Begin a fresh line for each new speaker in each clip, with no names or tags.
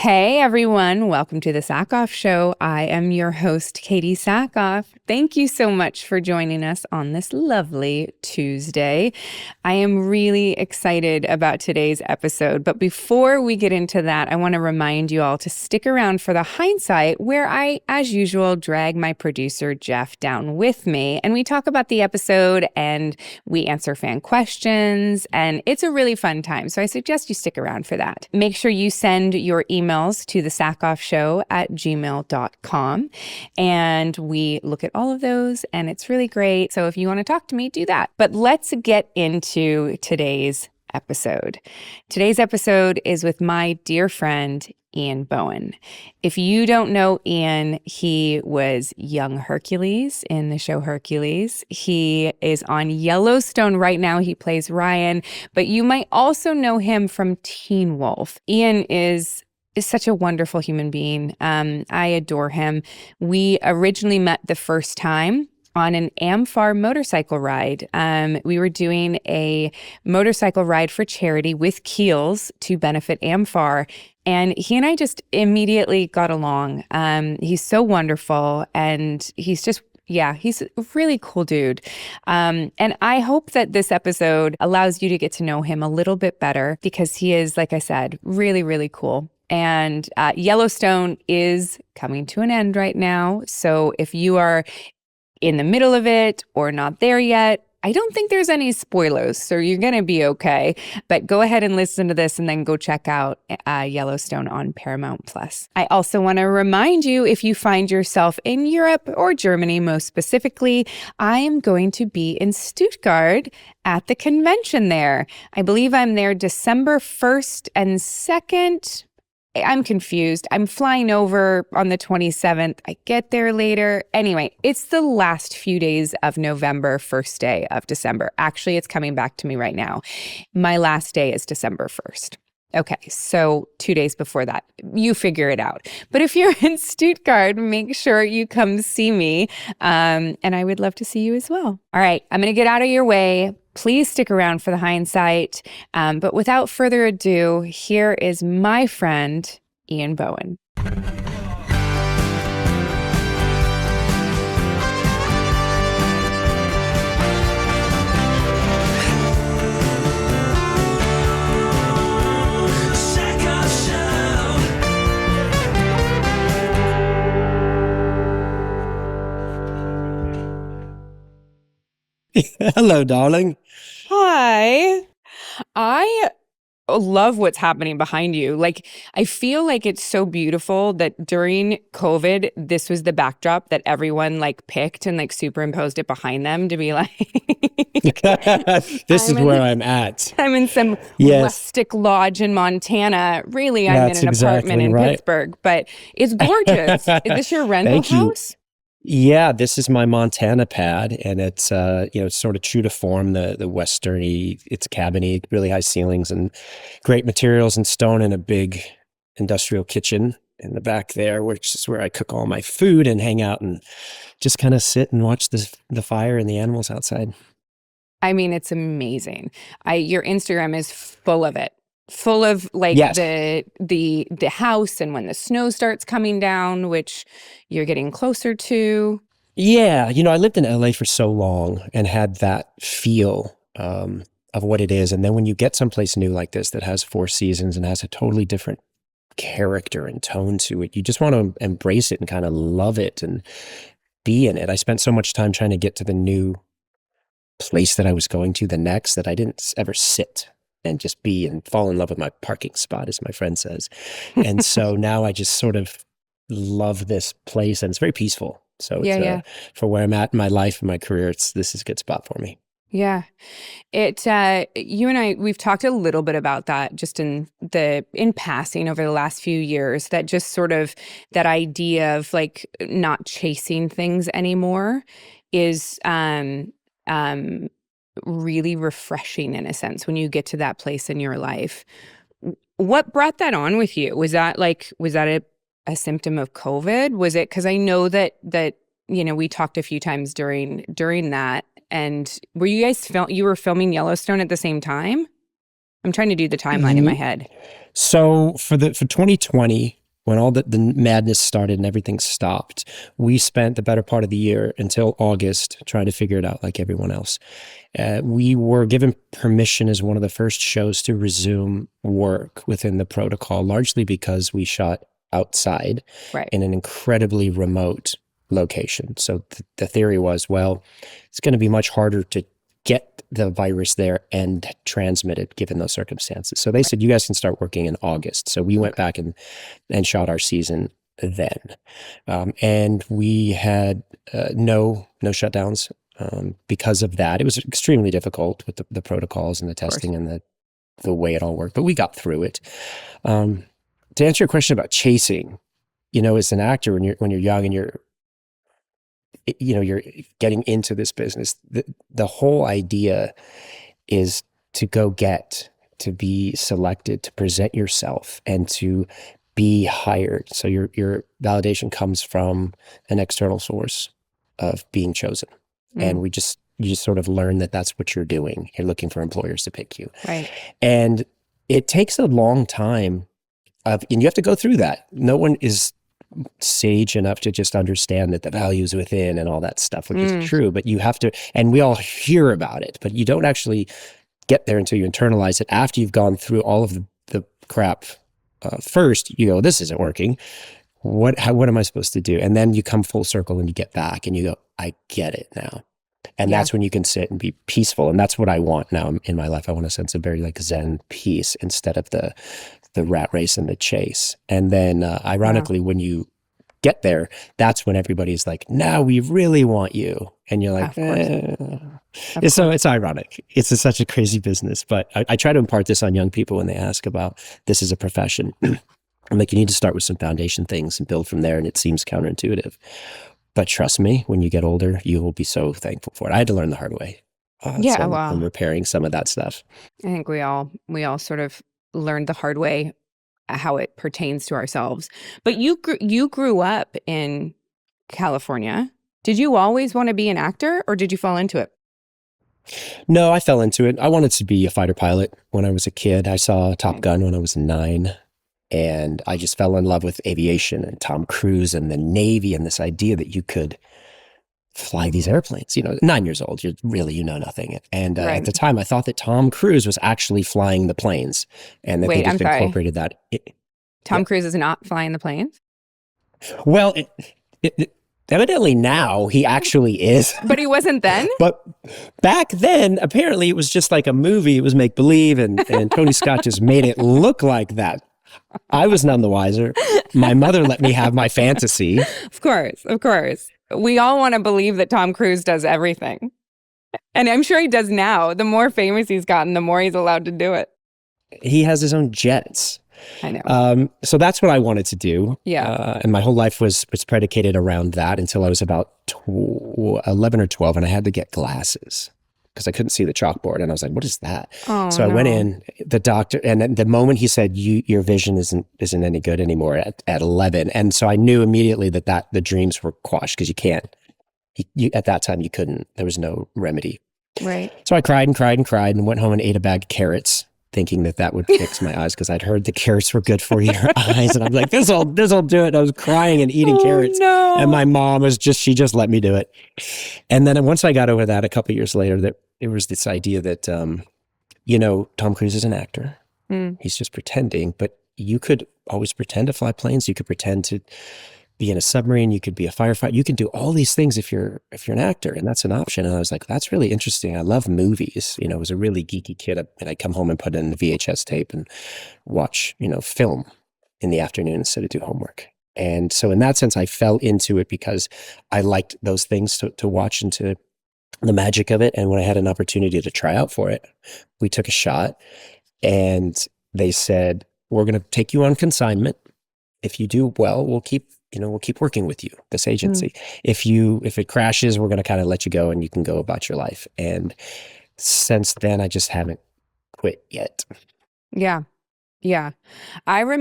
Hey everyone, welcome to the Sackhoff Show. I am your host, Katee Sackhoff. Thank you so much for joining us on this lovely Tuesday. I am really excited about today's episode, but before we get into that, I want to remind you all to stick around for the hindsight, where I, as usual, drag my producer, Jeff, down with me, and we talk about the episode and we answer fan questions, and it's a really fun time, so I suggest you stick around for that. Make sure you send your emails to the sackhoffshow@gmail.com. And we look at all of those and it's really great. So if you want to talk to me, do that. But let's get into today's episode. Today's episode is with my dear friend, Ian Bohen. If you don't know Ian, he was Young Hercules in the show Hercules. He is on Yellowstone right now. He plays Ryan, but you might also know him from Teen Wolf. Ian is such a wonderful human being. I adore him. We originally met the first time on an Amfar motorcycle ride. We were doing a motorcycle ride for charity with Keels to benefit Amfar. And he and I just immediately got along. He's so wonderful, and he's a really cool dude. And I hope that this episode allows you to get to know him a little bit better, because he is, like I said, really, really cool. And Yellowstone is coming to an end right now. So if you are in the middle of it or not there yet, I don't think there's any spoilers, so you're going to be okay. But go ahead and listen to this and then go check out Yellowstone on Paramount+. I also want to remind you, if you find yourself in Europe or Germany most specifically, I am going to be in Stuttgart at the convention there. I believe I'm there December 1st and 2nd. I'm confused. I'm flying over on the 27th. I get there later. Anyway, it's the last few days of November, first day of December. Actually, it's coming back to me right now. My last day is December 1st. Okay, so 2 days before that. You figure it out. But if you're in Stuttgart, make sure you come see me. And I would love to see you as well. All right, I'm going to get out of your way. Please stick around for the hindsight. But without further ado, here is my friend, Ian Bohen.
Hello, darling.
Hi. I love what's happening behind you. Like, I feel like it's so beautiful that during COVID, this was the backdrop that everyone picked and superimposed it behind them to be like,
This is where I'm at.
I'm in some rustic lodge in Montana. Really, I'm in an apartment in Pittsburgh, but it's gorgeous. Is this your rental house?
Yeah, this is my Montana pad, and it's it's sort of true to form, the westerny. It's cabiny, really high ceilings, and great materials and stone, and a big industrial kitchen in the back there, which is where I cook all my food and hang out and just kind of sit and watch the fire and the animals outside.
I mean, it's amazing. Your Instagram is full of it. Full of the house, and when the snow starts coming down, which you're getting closer to.
Yeah, I lived in LA for so long and had that feel of what it is. And then when you get someplace new like this that has 4 seasons and has a totally different character and tone to it, you just want to embrace it and kind of love it and be in it. I spent so much time trying to get to the new place that I was going to, the next, that I didn't ever sit and just be and fall in love with my parking spot, as my friend says. And so now I just sort of love this place, and it's very peaceful. So it's, for where I'm at in my life and my career, this is a good spot for me.
Yeah. You and I, we've talked a little bit about that just in passing over the last few years, that just sort of that idea of not chasing things anymore is, really refreshing in a sense when you get to that place in your life. What brought that on with you? Was that a symptom of COVID? Was it, because I know that we talked a few times during that, and were you guys you were filming Yellowstone at the same time? I'm trying to do the timeline in my head.
So for 2020, when all the madness started and everything stopped, we spent the better part of the year until August trying to figure it out like everyone else. We were given permission as one of the first shows to resume work within the protocol, largely because we shot outside in an incredibly remote location. So the theory was, well, it's going to be much harder to get the virus there and transmit it given those circumstances. So they said, you guys can start working in August. So we went back and shot our season then. And we had no shutdowns because of that. It was extremely difficult with the protocols and the testing and the way it all worked, but we got through it. To answer your question about chasing, as an actor, when you're young and you're getting into this business, the whole idea is to to be selected, to present yourself and to be hired. So your validation comes from an external source of being chosen. And you just sort of learn that that's what you're doing. You're looking for employers to pick you.
Right.
And it takes a long time and you have to go through that. No one is sage enough to just understand that the values within and all that stuff, which is true, but you have to, and we all hear about it, but you don't actually get there until you internalize it. After you've gone through all of the crap first, you go, this isn't working. What am I supposed to do? And then you come full circle and you get back and you go, I get it now. And that's when you can sit and be peaceful. And that's what I want now in my life. I want a sense of very like Zen peace instead of the rat race and the chase. And then ironically, when you get there, that's when everybody's like, now we really want you. And you're like, So it's ironic. It's such a crazy business. But I try to impart this on young people when they ask about this as a profession. I'm like, you need to start with some foundation things and build from there. And it seems counterintuitive. But trust me, when you get older, you will be so thankful for it. I had to learn the hard way. I'm repairing some of that stuff.
I think we all sort of learned the hard way how it pertains to ourselves. But you grew up in California. Did you always want to be an actor or did you fall into it?
No, I fell into it. I wanted to be a fighter pilot when I was a kid. I saw Top Gun when I was 9. And I just fell in love with aviation and Tom Cruise and the Navy and this idea that you could fly these airplanes. 9 years old, you know nothing. And at the time, I thought that Tom Cruise was actually flying the planes and that they just incorporated that.
Tom Cruise is not flying the planes?
Well, evidently now he actually is.
But he wasn't then?
But back then, apparently it was just like a movie. It was make-believe and Tony Scott just made it look like that. I was none the wiser. My mother let me have my fantasy.
Of course. We all want to believe that Tom Cruise does everything. And I'm sure he does now. The more famous he's gotten, the more he's allowed to do it.
He has his own jets.
I know.
So that's what I wanted to do.
Yeah.
And my whole life was predicated around that until I was about 11 or 12 and I had to get glasses because I couldn't see the chalkboard. And I was like, what is that? So I went in, the doctor, and the moment he said, your vision isn't any good anymore at 11. And so I knew immediately that the dreams were quashed because you can't, at that time you couldn't, there was no remedy.
Right.
So I cried and went home and ate a bag of carrots thinking that would fix my eyes because I'd heard the carrots were good for your eyes. And I'm like, this'll do it. I was crying and eating carrots.
No.
And my mom she just let me do it. And then once I got over that a couple of years later, that it was this idea that, Tom Cruise is an actor. He's just pretending, but you could always pretend to fly planes. You could pretend to be in a submarine. You could be a firefighter. You can do all these things if you're an actor, and that's an option. And I was like, that's really interesting. I love movies. I was a really geeky kid, and I'd come home and put in the VHS tape and watch, film in the afternoon instead of do homework. And so in that sense, I fell into it because I liked those things to watch and to the magic of it. And when I had an opportunity to try out for it, we took a shot and they said, we're going to take you on consignment. If you do well, we'll keep working with you, this agency. If it crashes, we're going to kind of let you go and you can go about your life. And since then, I just haven't quit yet.
Yeah. Yeah. I don't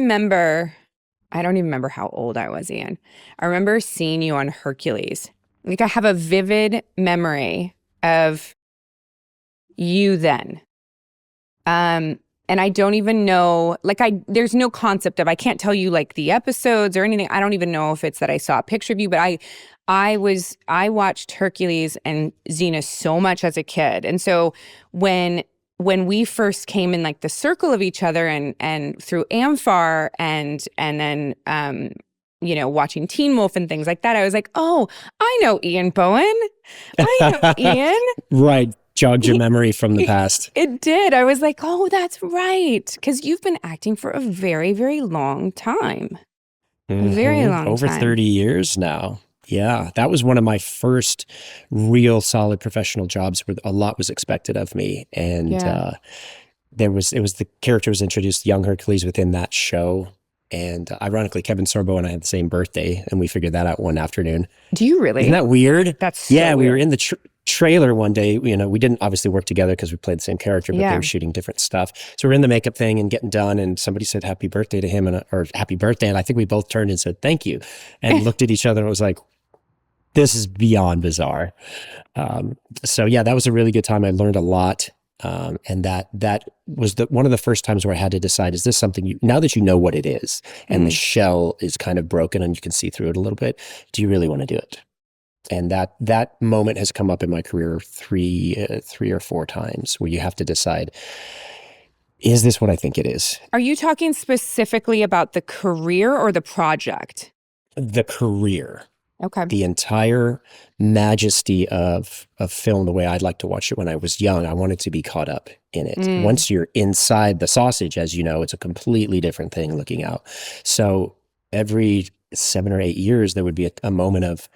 even remember how old I was, Ian. I remember seeing you on Hercules. Like I have a vivid memory of you then. And I don't even know, like there's no concept of, I can't tell you like the episodes or anything. I don't even know if it's that I saw a picture of you, but I watched Hercules and Xena so much as a kid. And so when we first came in like the circle of each other and through Amphar and then watching Teen Wolf and things like that, I was like, oh, I know Ian Bohen. I know Ian.
Right. Jogged your memory from the past.
It did. I was like, oh, that's right. Because you've been acting for a very, very long time. A very long
Over
time.
30 years now. Yeah. That was one of my first real solid professional jobs where a lot was expected of me. And it was the character was introduced, Young Hercules, within that show. And ironically, Kevin Sorbo and I had the same birthday, and we figured that out one afternoon.
Do you really?
Isn't that weird?
That's so weird.
We were in the trailer one day. We didn't obviously work together because we played the same character, but they were shooting different stuff. So we're in the makeup thing and getting done, and somebody said happy birthday to him, or happy birthday. And I think we both turned and said thank you, and looked at each other and was like, this is beyond bizarre. So yeah, that was a really good time. I learned a lot. And that was one of the first times where I had to decide, is this something now that you know what it is and the shell is kind of broken and you can see through it a little bit, do you really want to do it? And that moment has come up in my career three or four times where you have to decide, is this what I think it is?
Are you talking specifically about the career or the project?
The career.
Okay.
The entire majesty of film, the way I'd like to watch it when I was young, I wanted to be caught up in it. Once you're inside the sausage, as you know, it's a completely different thing looking out. So every 7 or 8 years, there would be a moment of,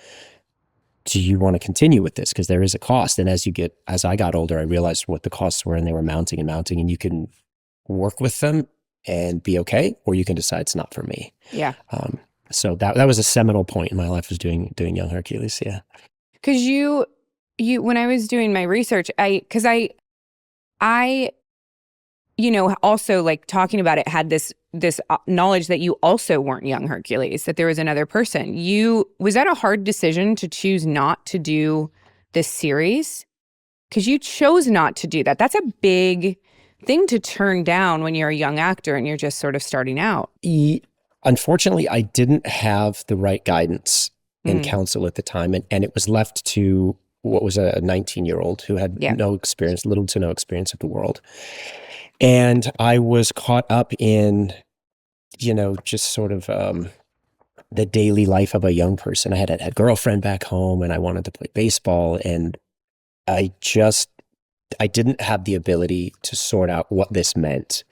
do you want to continue with this? Because there is a cost. And as I got older, I realized what the costs were, and they were mounting and mounting, and you can work with them and be okay, or you can decide it's not for me.
Yeah.
So that was a seminal point in my life, was doing Young Hercules. Yeah.
Because you when I was doing my research, I also like talking about it, had this knowledge that you also weren't Young Hercules, that there was another person. Was that a hard decision to choose not to do this series? Because you chose not to do that. That's a big thing to turn down when you're a young actor and you're just sort of starting out.
Unfortunately, I didn't have the right guidance and counsel at the time, and it was left to what was a 19-year-old who had little to no experience of the world. And I was caught up in, just sort of the daily life of a young person. I had a girlfriend back home, and I wanted to play baseball, and I didn't have the ability to sort out what this meant.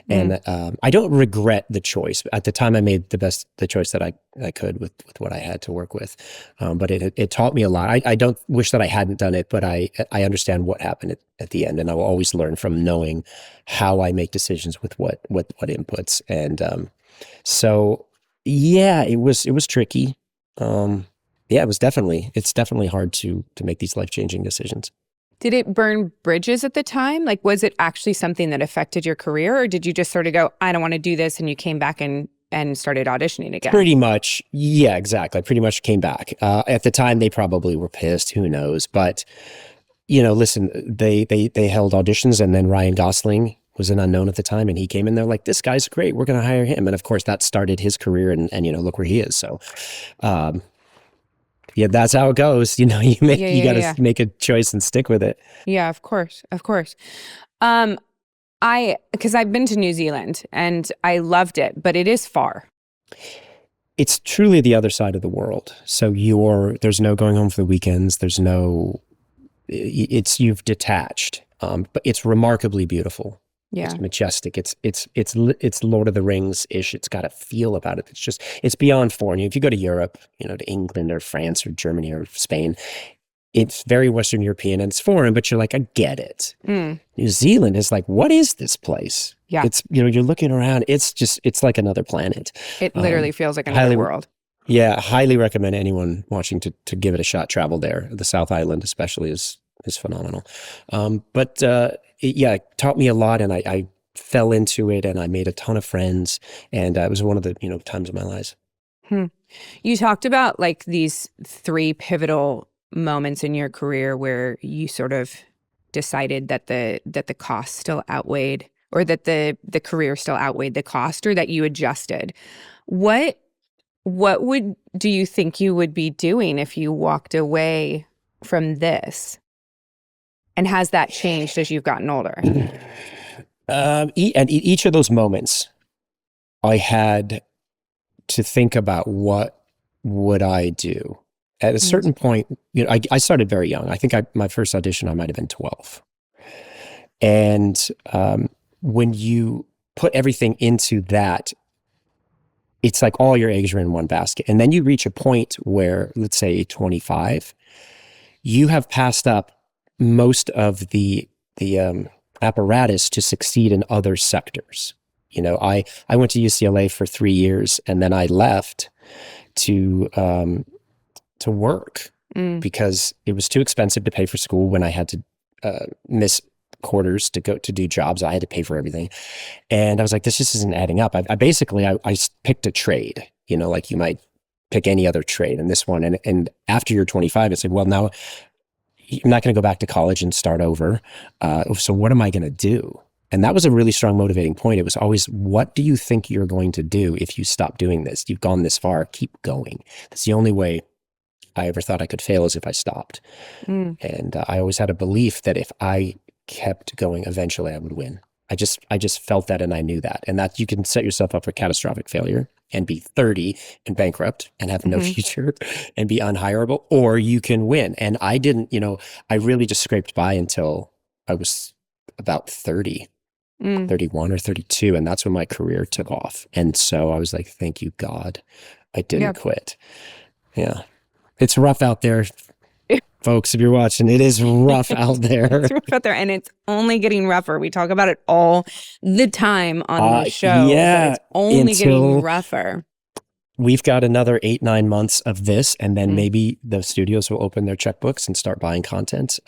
And I don't regret the choice. At the time, I made the choice that I could with what I had to work with. But it taught me a lot. I don't wish that I hadn't done it, but I understand what happened at the end. And I will always learn from knowing how I make decisions with what inputs. And so, yeah, it was tricky. It's definitely hard to make these life-changing decisions.
Did it burn bridges at the time? Like, was it actually something that affected your career, or did you just sort of go, I don't want to do this, and you came back and started auditioning again?
Pretty much. Yeah, exactly. I pretty much came back. At the time, they probably were pissed. Who knows? But, listen, they held auditions, and then Ryan Gosling was an unknown at the time, and he came in there like, this guy's great. We're going to hire him. And of course, that started his career, and look where he is. So, yeah, that's how it goes. You got to make a choice and stick with it.
Yeah, of course. Because I've been to New Zealand and I loved it, but it is far.
It's truly the other side of the world. So there's no going home for the weekends. You've detached, but it's remarkably beautiful. Yeah. It's majestic. It's Lord of the Rings-ish. It's got a feel about it. It's beyond foreign. If you go to Europe, to England or France or Germany or Spain, it's very Western European and it's foreign, but you're like, I get it. New Zealand is like, what is this place? Yeah. It's, you're looking around, it's like another planet.
It literally feels like another world.
Yeah. Highly recommend anyone watching to give it a shot. Travel there. The South Island especially is phenomenal. It taught me a lot, and I fell into it, and I made a ton of friends, and it was one of the times of my lives.
You talked about like these 3 pivotal moments in your career where you sort of decided that the cost still outweighed or that the career still outweighed the cost, or that you adjusted. What do you think you would be doing if you walked away from this? And has that changed as you've gotten older?
At each of those moments, I had to think about what would I do. At a certain point, I started very young. I think my first audition, I might have been 12. And when you put everything into that, it's like all your eggs are in one basket. And then you reach a point where, let's say 25, you have passed up most of the apparatus to succeed in other sectors. I went to UCLA for 3 years, and then I left to work because it was too expensive to pay for school when I had to miss quarters to go to do jobs. I had to pay for everything. And I was like, this just isn't adding up. I basically picked a trade, like you might pick any other trade, and this one. And after you're 25, it's like, well, now I'm not going to go back to college and start over. So what am I going to do? And that was a really strong motivating point. It was always, what do you think you're going to do if you stop doing this? You've gone this far, keep going. That's the only way I ever thought I could fail, is if I stopped. And I always had a belief that if I kept going, eventually I would win. I just felt that, and I knew that. And that you can set yourself up for catastrophic failure and be 30 and bankrupt and have no future and be unhireable, or you can win. And I didn't, I really just scraped by until I was about 30. 31 or 32, and that's when my career took off. And so I was like, thank you, God, I didn't quit. Yeah. It's rough out there, folks. If you're watching, it is rough out there.
It's rough out there, and it's only getting rougher. We talk about it all the time on the show.
Yeah,
it's only getting rougher.
We've got another 8-9 months of this, and then maybe the studios will open their checkbooks and start buying content.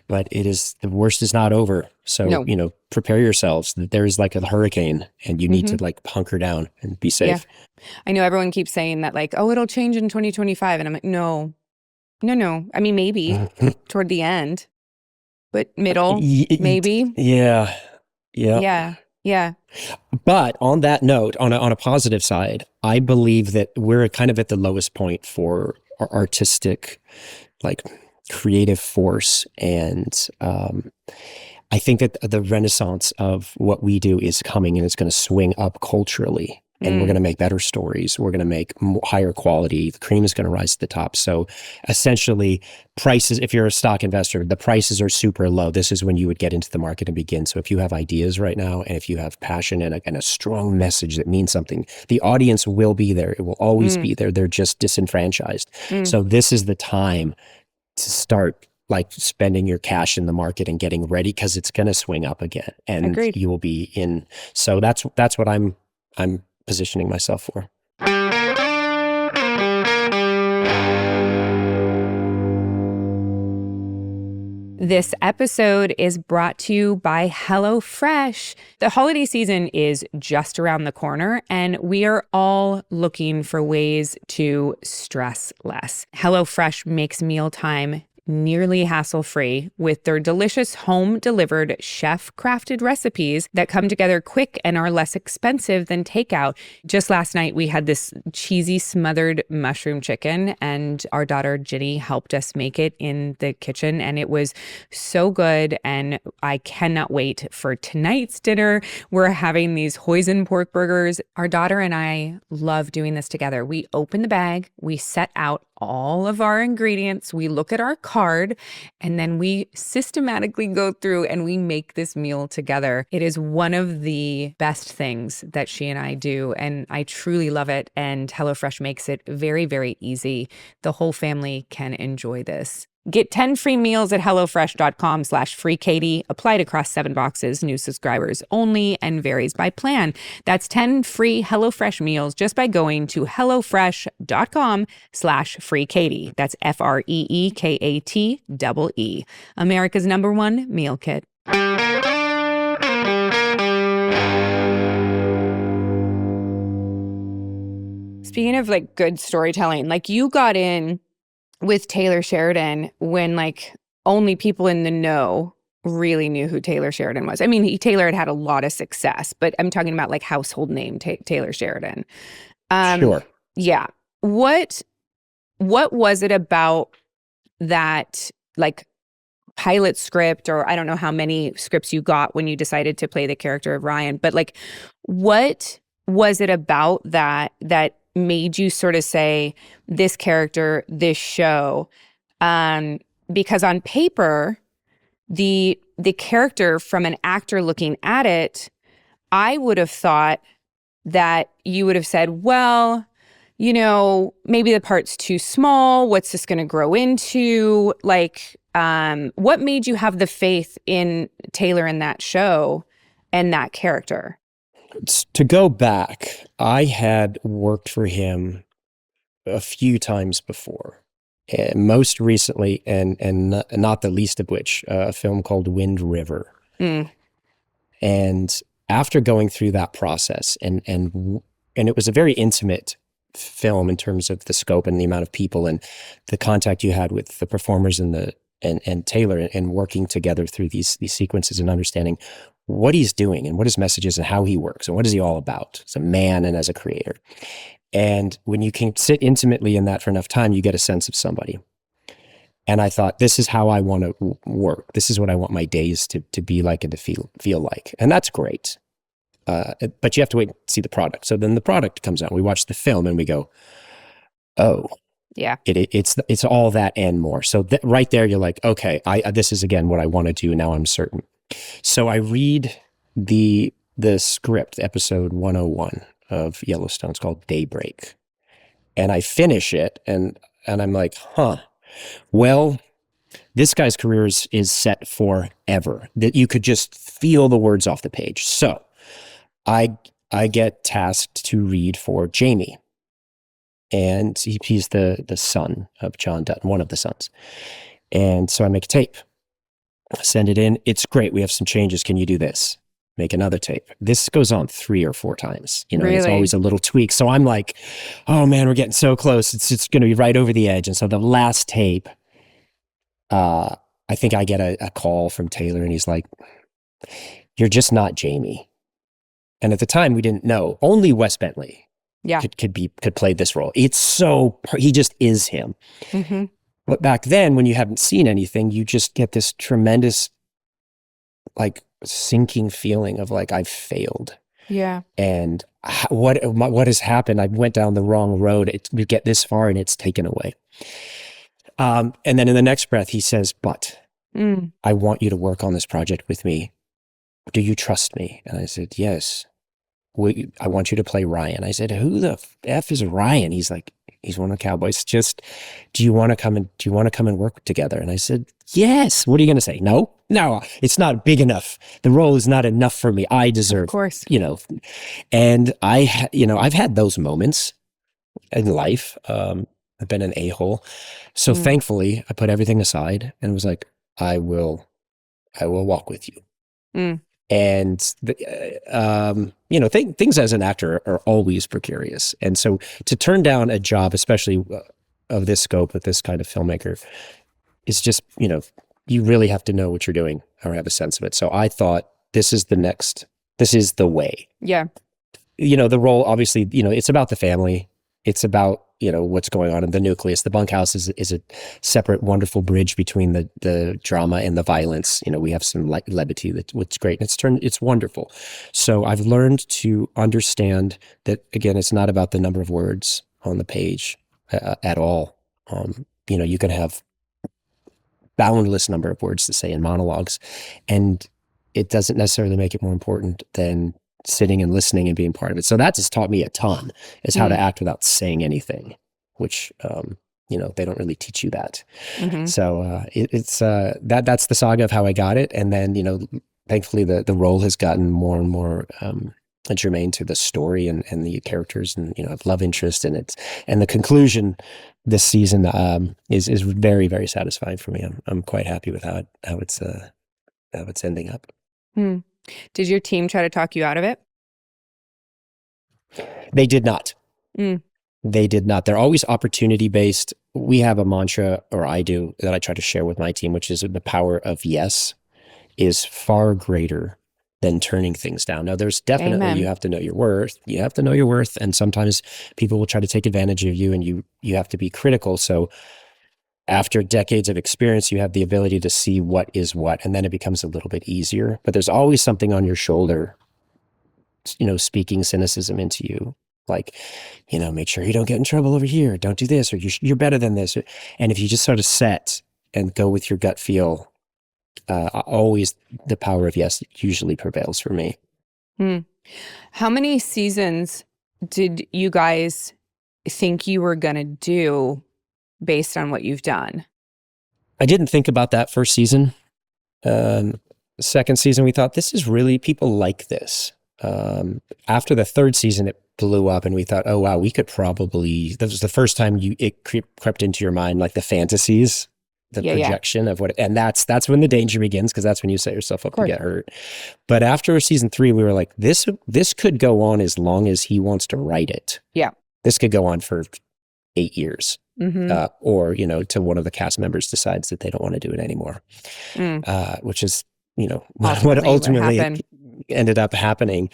But the worst is not over. So, prepare yourselves. There is like a hurricane, and you need to like hunker down and be safe.
Yeah. I know everyone keeps saying that, like, oh, it'll change in 2025. And I'm like, no. I mean, maybe toward the end, but middle, maybe.
Yeah.
Yeah.
But on that note, on a positive side, I believe that we're kind of at the lowest point for our artistic, like creative force. And I think that the renaissance of what we do is coming, and it's going to swing up culturally. And we're going to make better stories. We're going to make higher quality. The cream is going to rise to the top. So essentially, prices, if you're a stock investor, the prices are super low. This is when you would get into the market and begin. So if you have ideas right now, and if you have passion and a strong message that means something, the audience will be there. It will always be there. They're just disenfranchised. So this is the time to start like spending your cash in the market and getting ready, because it's going to swing up again, and
Agreed.
You will be in. So that's what I'm positioning myself for.
This episode is brought to you by HelloFresh. The holiday season is just around the corner, and we are all looking for ways to stress less. HelloFresh makes mealtime nearly hassle-free with their delicious home-delivered chef-crafted recipes that come together quick and are less expensive than takeout. Just last night, we had this cheesy smothered mushroom chicken, and our daughter Ginny helped us make it in the kitchen, and it was so good, and I cannot wait for tonight's dinner. We're having these hoisin pork burgers. Our daughter and I love doing this together. We open the bag, we set out all of our ingredients, we look at our card, and then we systematically go through and we make this meal together. It is one of the best things that she and I do, and I truly love it. And HelloFresh makes it very, very easy. The whole family can enjoy this. Get 10 free meals at HelloFresh.com/FreeKatee. Applied across 7 boxes, new subscribers only, and varies by plan. That's 10 free HelloFresh meals just by going to HelloFresh.com/FreeKatee. That's FreeKatee. America's #1 meal kit. Speaking of like good storytelling, like you got in with Taylor Sheridan when like only people in the know really knew who Taylor Sheridan was. I mean, Taylor had a lot of success, but I'm talking about like household name Taylor Sheridan.
Sure.
Yeah. What was it about that like pilot script, or I don't know how many scripts you got when you decided to play the character of Ryan, but like what was it about that made you sort of say this character, this show? Because on paper, the character from an actor looking at it, I would have thought that you would have said, well, maybe the part's too small. What's this going to grow into? Like, what made you have the faith in Taylor in that show and that character?
To go back, I had worked for him a few times before. Most recently, and not the least of which, a film called Wind River.
Mm.
And after going through that process, and it was a very intimate film in terms of the scope and the amount of people and the contact you had with the performers and Taylor, and working together through these sequences and understanding what he's doing and what his message is and how he works and what is he all about as a man and as a creator. And when you can sit intimately in that for enough time, you get a sense of somebody. And I thought, this is how I want to work. This is what I want my days to be like and to feel like. And that's great. But you have to wait and see the product. So then the product comes out. We watch the film and we go, oh,
yeah,
it's all that and more. So right there, you're like, okay, this is again what I want to do. Now I'm certain. So I read the script, episode 101 of Yellowstone. It's called Daybreak. And I finish it and I'm like, well, this guy's career is set forever. That you could just feel the words off the page. So I get tasked to read for Jamie. And he's the son of John Dutton, one of the sons. And so I make a tape, send it in. It's great. We have some changes. Can you do this? Make another tape. This goes on 3 or 4 times.
Really?
It's always a little tweak. So I'm like, oh man, we're getting so close. It's going to be right over the edge. And so the last tape, I think I get a call from Taylor and he's like, you're just not Jamie. And at the time we didn't know. Only Wes Bentley could play this role. It's he just is him.
Mm-hmm.
But back then, when you haven't seen anything, you just get this tremendous, like, sinking feeling of like, I've failed.
Yeah.
And what has happened? I went down the wrong road. We get this far and it's taken away. And then in the next breath, he says, but I want you to work on this project with me. Do you trust me? And I said, yes. I want you to play Ryan. I said, who the F is Ryan? He's like, he's one of the cowboys. Just, do you want to come and work together? And I said, yes. What are you going to say? No, it's not big enough. The role is not enough for me. I deserve,
of course,
and I've had those moments in life. I've been an a-hole. So thankfully I put everything aside and was like, I will walk with you. And things as an actor are always precarious. And so to turn down a job, especially of this scope with this kind of filmmaker, is just, you really have to know what you're doing or have a sense of it. So I thought, this is the way.
Yeah.
The role, obviously, it's about the family. It's about, what's going on in the nucleus. The bunkhouse is a separate, wonderful bridge between the drama and the violence. We have some levity that's great. And it's wonderful. So I've learned to understand that, again, it's not about the number of words on the page at all. You can have boundless number of words to say in monologues, and it doesn't necessarily make it more important than sitting and listening and being part of it. So that just taught me a ton, is how to act without saying anything, which, they don't really teach you that. Mm-hmm. So it's that's the saga of how I got it. And then, thankfully the role has gotten more and more germane to the story and the characters and, love interest in it. And the conclusion this season is very, very satisfying for me. I'm quite happy with how it's ending up.
Did your team try to talk you out of it?
They did not. They did not. They're always opportunity based. We have a mantra, or I do, that I try to share with my team, which is the power of yes. is far greater than turning things down. Now, there's definitely,
Amen.
you have to know your worth. You have to know your worth. And sometimes people will try to take advantage of you, and you have to be critical. So after decades of experience, you have the ability to see what is what, and then it becomes a little bit easier. But there's always something on your shoulder, speaking cynicism into you. Like, make sure you don't get in trouble over here. Don't do this, or you're better than this. And if you just sort of set and go with your gut feel, always the power of yes usually prevails for me.
How many seasons did you guys think you were going to do based on what you've done?
I didn't think about that first season. Second season, we thought, this is really, people like this. After the third season, it blew up, and we thought, oh, wow, we could probably, that was the first time it crept into your mind, like the fantasies, the projection of what, and that's when the danger begins, because that's when you set yourself up to get hurt. But after season 3, we were like, this could go on as long as he wants to write it.
Yeah.
This could go on for 8 years. Or, till one of the cast members decides that they don't want to do it anymore, which is, what ultimately ended up happening.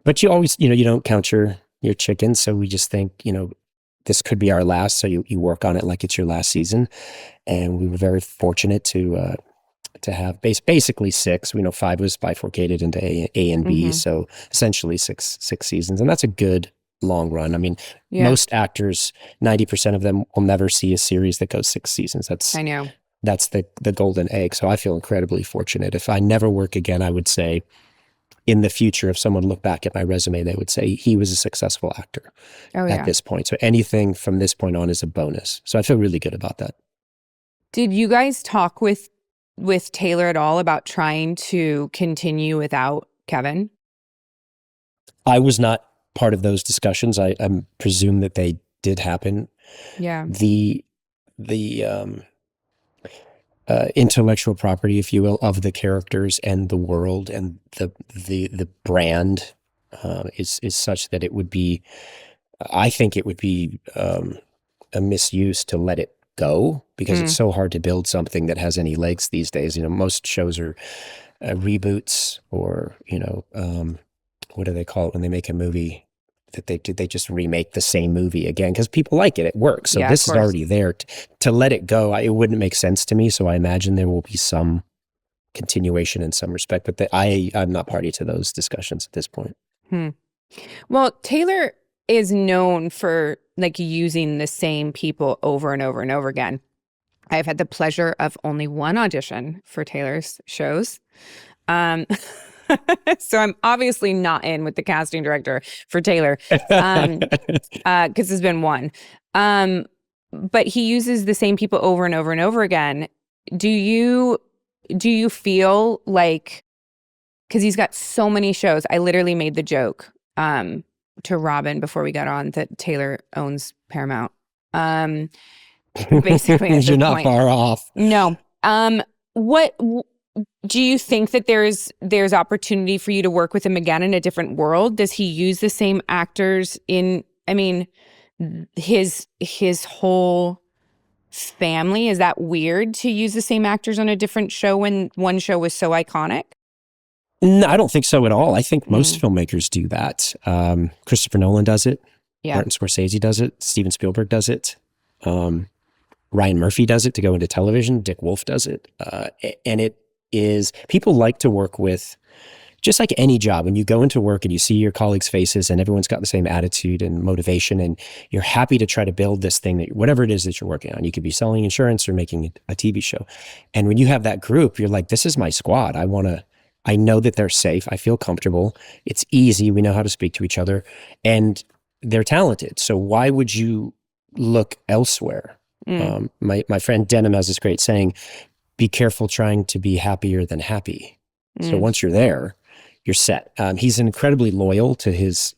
But you always, you don't count your chickens. So we just think, this could be our last. So you work on it like it's your last season. And we were very fortunate to have basically 6. We know 5 was bifurcated into A and B. So essentially six seasons. And that's a good long run. I mean, most actors, 90% of them will never see a series that goes 6 seasons. I know. That's the golden egg. So I feel incredibly fortunate. If I never work again, I would say in the future, if someone looked back at my resume, they would say he was a successful actor at this point. So anything from this point on is a bonus. So I feel really good about that.
Did you guys talk with Taylor at all about trying to continue without Kevin?
I was not part of those discussions. I presume that they did happen.
Yeah.
The intellectual property, if you will, of the characters and the world and the brand is such that it would be, I think it would be a misuse to let it go, because it's so hard to build something that has any legs these days. Most shows are reboots, or what do they call it when they make a movie that they just remake the same movie again because people like it. It works. So this is already there. To let it go, it wouldn't make sense to me. So I imagine there will be some continuation in some respect, but I'm not party to those discussions at this point.
Well, Taylor is known for using the same people over and over and over again. I've had the pleasure of only one audition for Taylor's shows. So I'm obviously not in with the casting director for Taylor, because there's been one. But he uses the same people over and over and over again. Do you feel like, because he's got so many shows, I literally made the joke to Robin before we got on that Taylor owns Paramount. Basically,
you're not far off.
No. What do you think that there's opportunity for you to work with him again in a different world? Does he use the same actors his whole family? Is that weird to use the same actors on a different show when one show was so iconic?
No, I don't think so at all. I think most filmmakers do that. Christopher Nolan does it. Yeah. Martin Scorsese does it. Steven Spielberg does it. Ryan Murphy does it to go into television. Dick Wolf does it. And it is, people like to work with, just like any job, when you go into work and you see your colleagues' faces and everyone's got the same attitude and motivation, and you're happy to try to build this thing, that whatever it is that you're working on, you could be selling insurance or making a TV show. And when you have that group, you're like, this is my squad. I know that they're safe. I feel comfortable. It's easy. We know how to speak to each other, and they're talented. So why would you look elsewhere? My friend Denham has this great saying, be careful trying to be happier than happy. So once you're there, you're set. He's incredibly loyal to his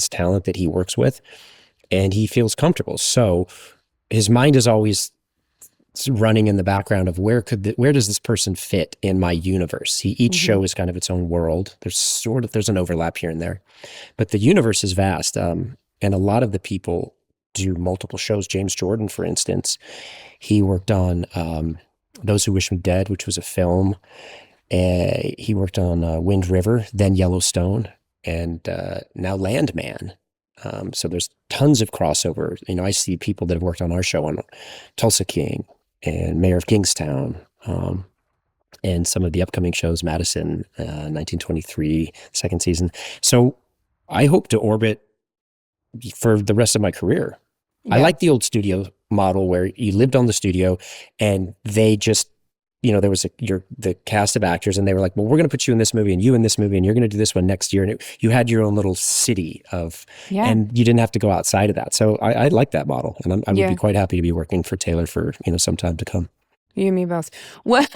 talent that he works with, and he feels comfortable. So his mind is always running in the background of where does this person fit in my universe? Each show is kind of its own world. There's an overlap here and there, but the universe is vast. And a lot of the people do multiple shows. James Jordan, for instance, he worked on Those Who Wish Me Dead, which was a film. He worked on Wind River, then Yellowstone, and now Landman. So there's tons of crossover. I see people that have worked on our show on Tulsa King and Mayor of Kingstown, and some of the upcoming shows, Madison, 1923, second season. So I hope to orbit for the rest of my career. Yeah. I like the old studio model where you lived on the studio and they just, there was the cast of actors and they were like, well, we're going to put you in this movie and you in this movie and you're going to do this one next year. And you had your own little city and you didn't have to go outside of that. So I like that model, and I would be quite happy to be working for Taylor for, some time to come.
You and me both. What,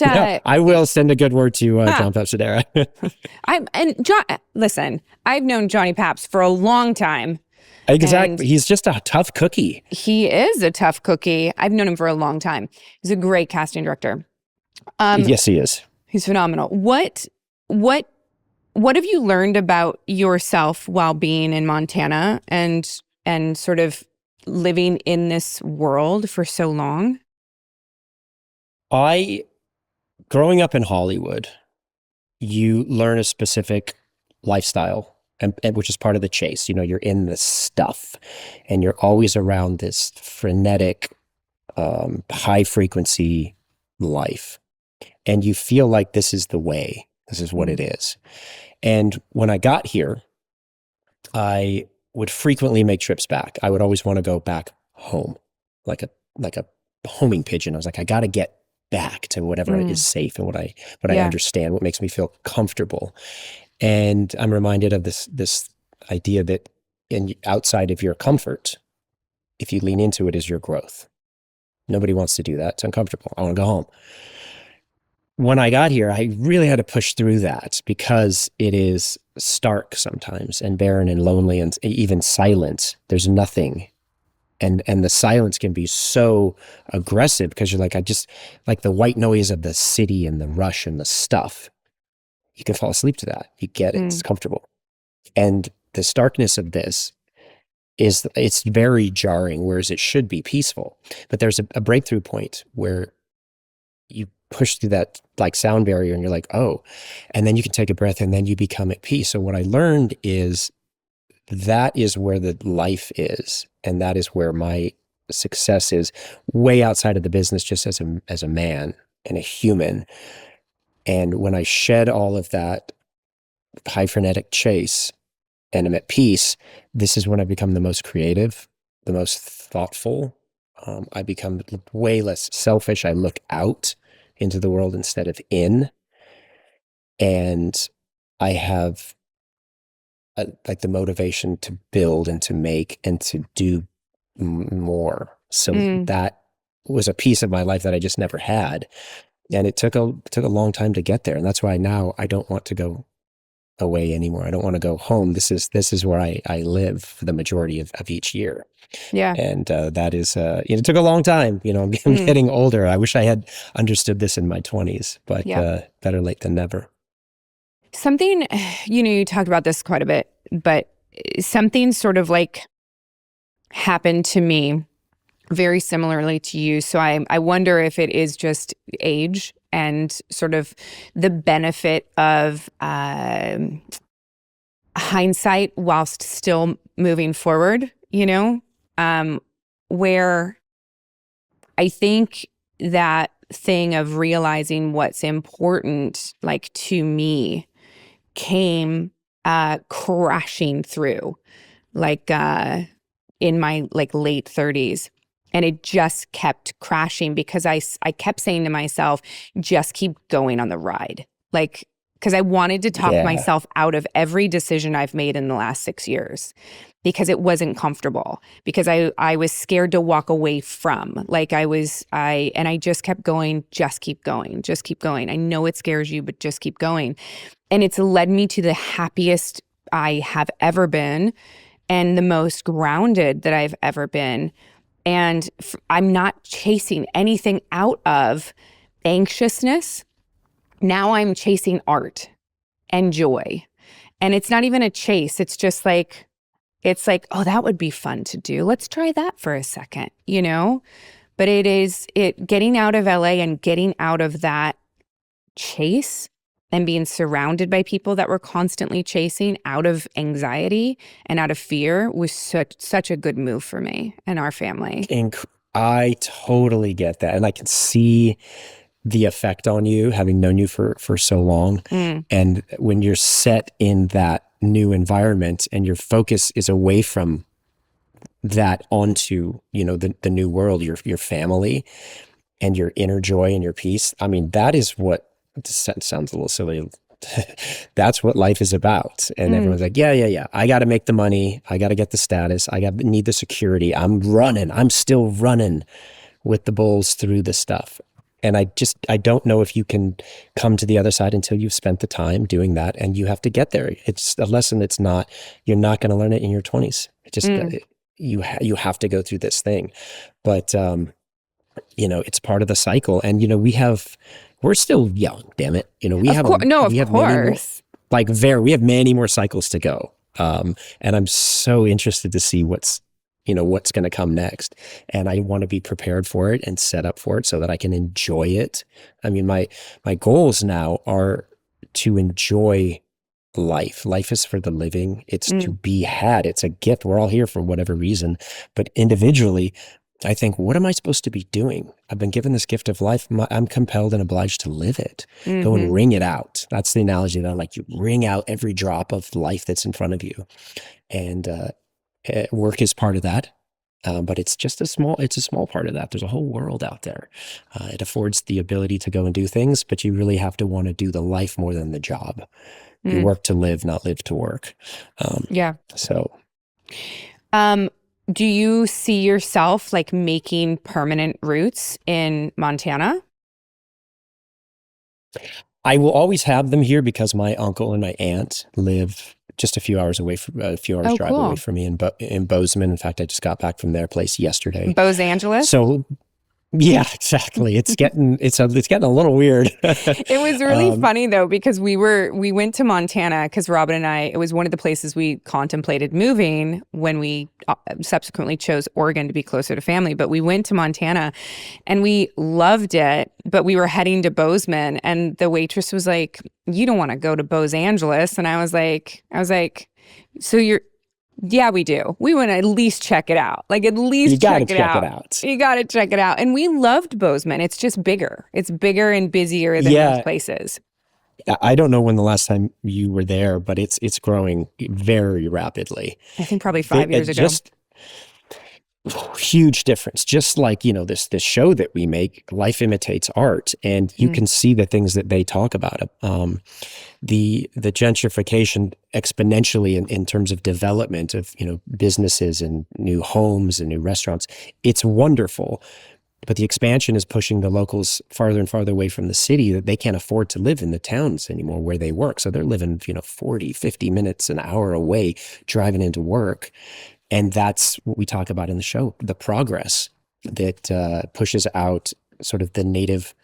I will send a good word to John Papsadera.
Listen, I've known Johnny Paps for a long time.
Exactly. He's just a tough cookie.
He is a tough cookie. I've known him for a long time. He's a great casting director.
Yes, he is.
He's phenomenal. What have you learned about yourself while being in Montana and sort of living in this world for so long?
Growing up in Hollywood, you learn a specific lifestyle. And which is part of the chase. You're in this stuff and you're always around this frenetic, high frequency life. And you feel like this is the way, this is what it is. And when I got here, I would frequently make trips back. I would always want to go back home, like a homing pigeon. I was like, I got to get back to whatever is safe and what I understand, what makes me feel comfortable. And I'm reminded of this idea that outside of your comfort, if you lean into it, is your growth. Nobody wants to do that. It's uncomfortable. I want to go home. When I got here, I really had to push through that because it is stark sometimes and barren and lonely and even silent. There's nothing. And the silence can be so aggressive because you're like, I just like the white noise of the city and the rush and the stuff. You can fall asleep to that. You get it. It's comfortable. And the starkness of this it's very jarring, whereas it should be peaceful. But there's a breakthrough point where you push through that like sound barrier and you're like, oh, and then you can take a breath and then you become at peace. So what I learned is that is where the life is. And that is where my success is, way outside of the business, just as a man and a human. And when I shed all of that high frenetic chase and I'm at peace, this is when I become the most creative, the most thoughtful. I become way less selfish. I look out into the world instead of in. And I have like the motivation to build and to make and to do more. So that was a piece of my life that I just never had. And it took a long time to get there. And that's why now I don't want to go away anymore. I don't want to go home. This is where I live for the majority of each year.
Yeah.
And that is, it took a long time. I'm getting older. I wish I had understood this in my 20s, but better late than never.
Something, you talked about this quite a bit, but something sort of like happened to me very similarly to you. So I wonder if it is just age and sort of the benefit of hindsight whilst still moving forward, where I think that thing of realizing what's important, like to me, came crashing through, like in my late 30s. And it just kept crashing because I kept saying to myself, just keep going on the ride. Because I wanted to talk myself out of every decision I've made in the last 6 years because it wasn't comfortable, because I was scared to walk away from. I just kept going, just keep going, just keep going. I know it scares you, but just keep going. And it's led me to the happiest I have ever been and the most grounded that I've ever been. And I'm not chasing anything out of anxiousness. Now I'm chasing art and joy. And it's not even a chase. It's just oh, that would be fun to do. Let's try that for a second, But but it getting out of LA and getting out of that chase and being surrounded by people that were constantly chasing out of anxiety and out of fear was such a good move for me and our family.
I totally get that. And I can see the effect on you, having known you for so long. And when you're set in that new environment and your focus is away from that onto, the new world, your family and your inner joy and your peace. I mean, that is what, it sounds a little silly. That's what life is about. And everyone's like, yeah. I got to make the money. I got to get the status. Need the security. I'm still running with the bulls through the stuff. And I don't know if you can come to the other side until you've spent the time doing that, and you have to get there. It's a lesson you're not going to learn it in your 20s. It just, you have to go through this thing. But, it's part of the cycle. And, we're still young, damn it. We have many more cycles to go. And I'm so interested to see what's going to come next. And I want to be prepared for it and set up for it so that I can enjoy it. I mean, my goals now are to enjoy life. Life is for the living. It's to be had. It's a gift. We're all here for whatever reason. But individually, I think, what am I supposed to be doing? I've been given this gift of life. I'm compelled and obliged to live it. Go and wring it out. That's the analogy that I like. You wring out every drop of life that's in front of you. And work is part of that. But it's just a small part of that. There's a whole world out there. It affords the ability to go and do things, but you really have to want to do the life more than the job. You work to live, not live to work. So.
Do you see yourself like making permanent roots in Montana?
I will always have them here because my uncle and my aunt live just a few hours drive away from me in Bozeman. In fact, I just got back from their place yesterday.
Los Angeles?
So yeah, exactly. It's getting a little weird.
It was really funny though, because we went to Montana because Robin and I, it was one of the places we contemplated moving when we subsequently chose Oregon to be closer to family. But we went to Montana and we loved it, but we were heading to Bozeman and the waitress was like, "You don't want to go to Los Angeles." And I was like, "So yeah, we do. We want to at least check it out. Like at least check it out. You got to check it out." And we loved Bozeman. It's just bigger. It's bigger and busier than most places.
I don't know when the last time you were there, but it's growing very rapidly.
I think probably 5 years ago. Just
huge difference. Just like, this show that we make, life imitates art, and you can see the things that they talk about. The gentrification exponentially in terms of development of, businesses and new homes and new restaurants. It's wonderful. But the expansion is pushing the locals farther and farther away from the city, that they can't afford to live in the towns anymore where they work. So they're living, 40, 50 minutes, an hour away, driving into work. And that's what we talk about in the show, the progress that pushes out sort of the native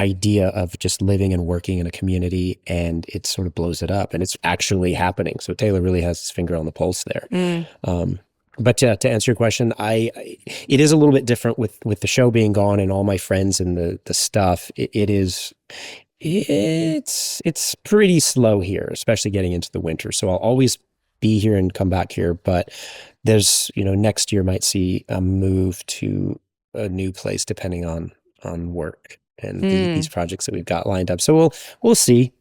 idea of just living and working in a community, and it sort of blows it up. And it's actually happening. So Taylor really has his finger on the pulse there. But to answer your question, it is a little bit different with the show being gone and all my friends and the stuff. It's pretty slow here, especially getting into the winter. So I'll always be here and come back here, but there's, next year might see a move to a new place depending on work and these projects that we've got lined up. So we'll see.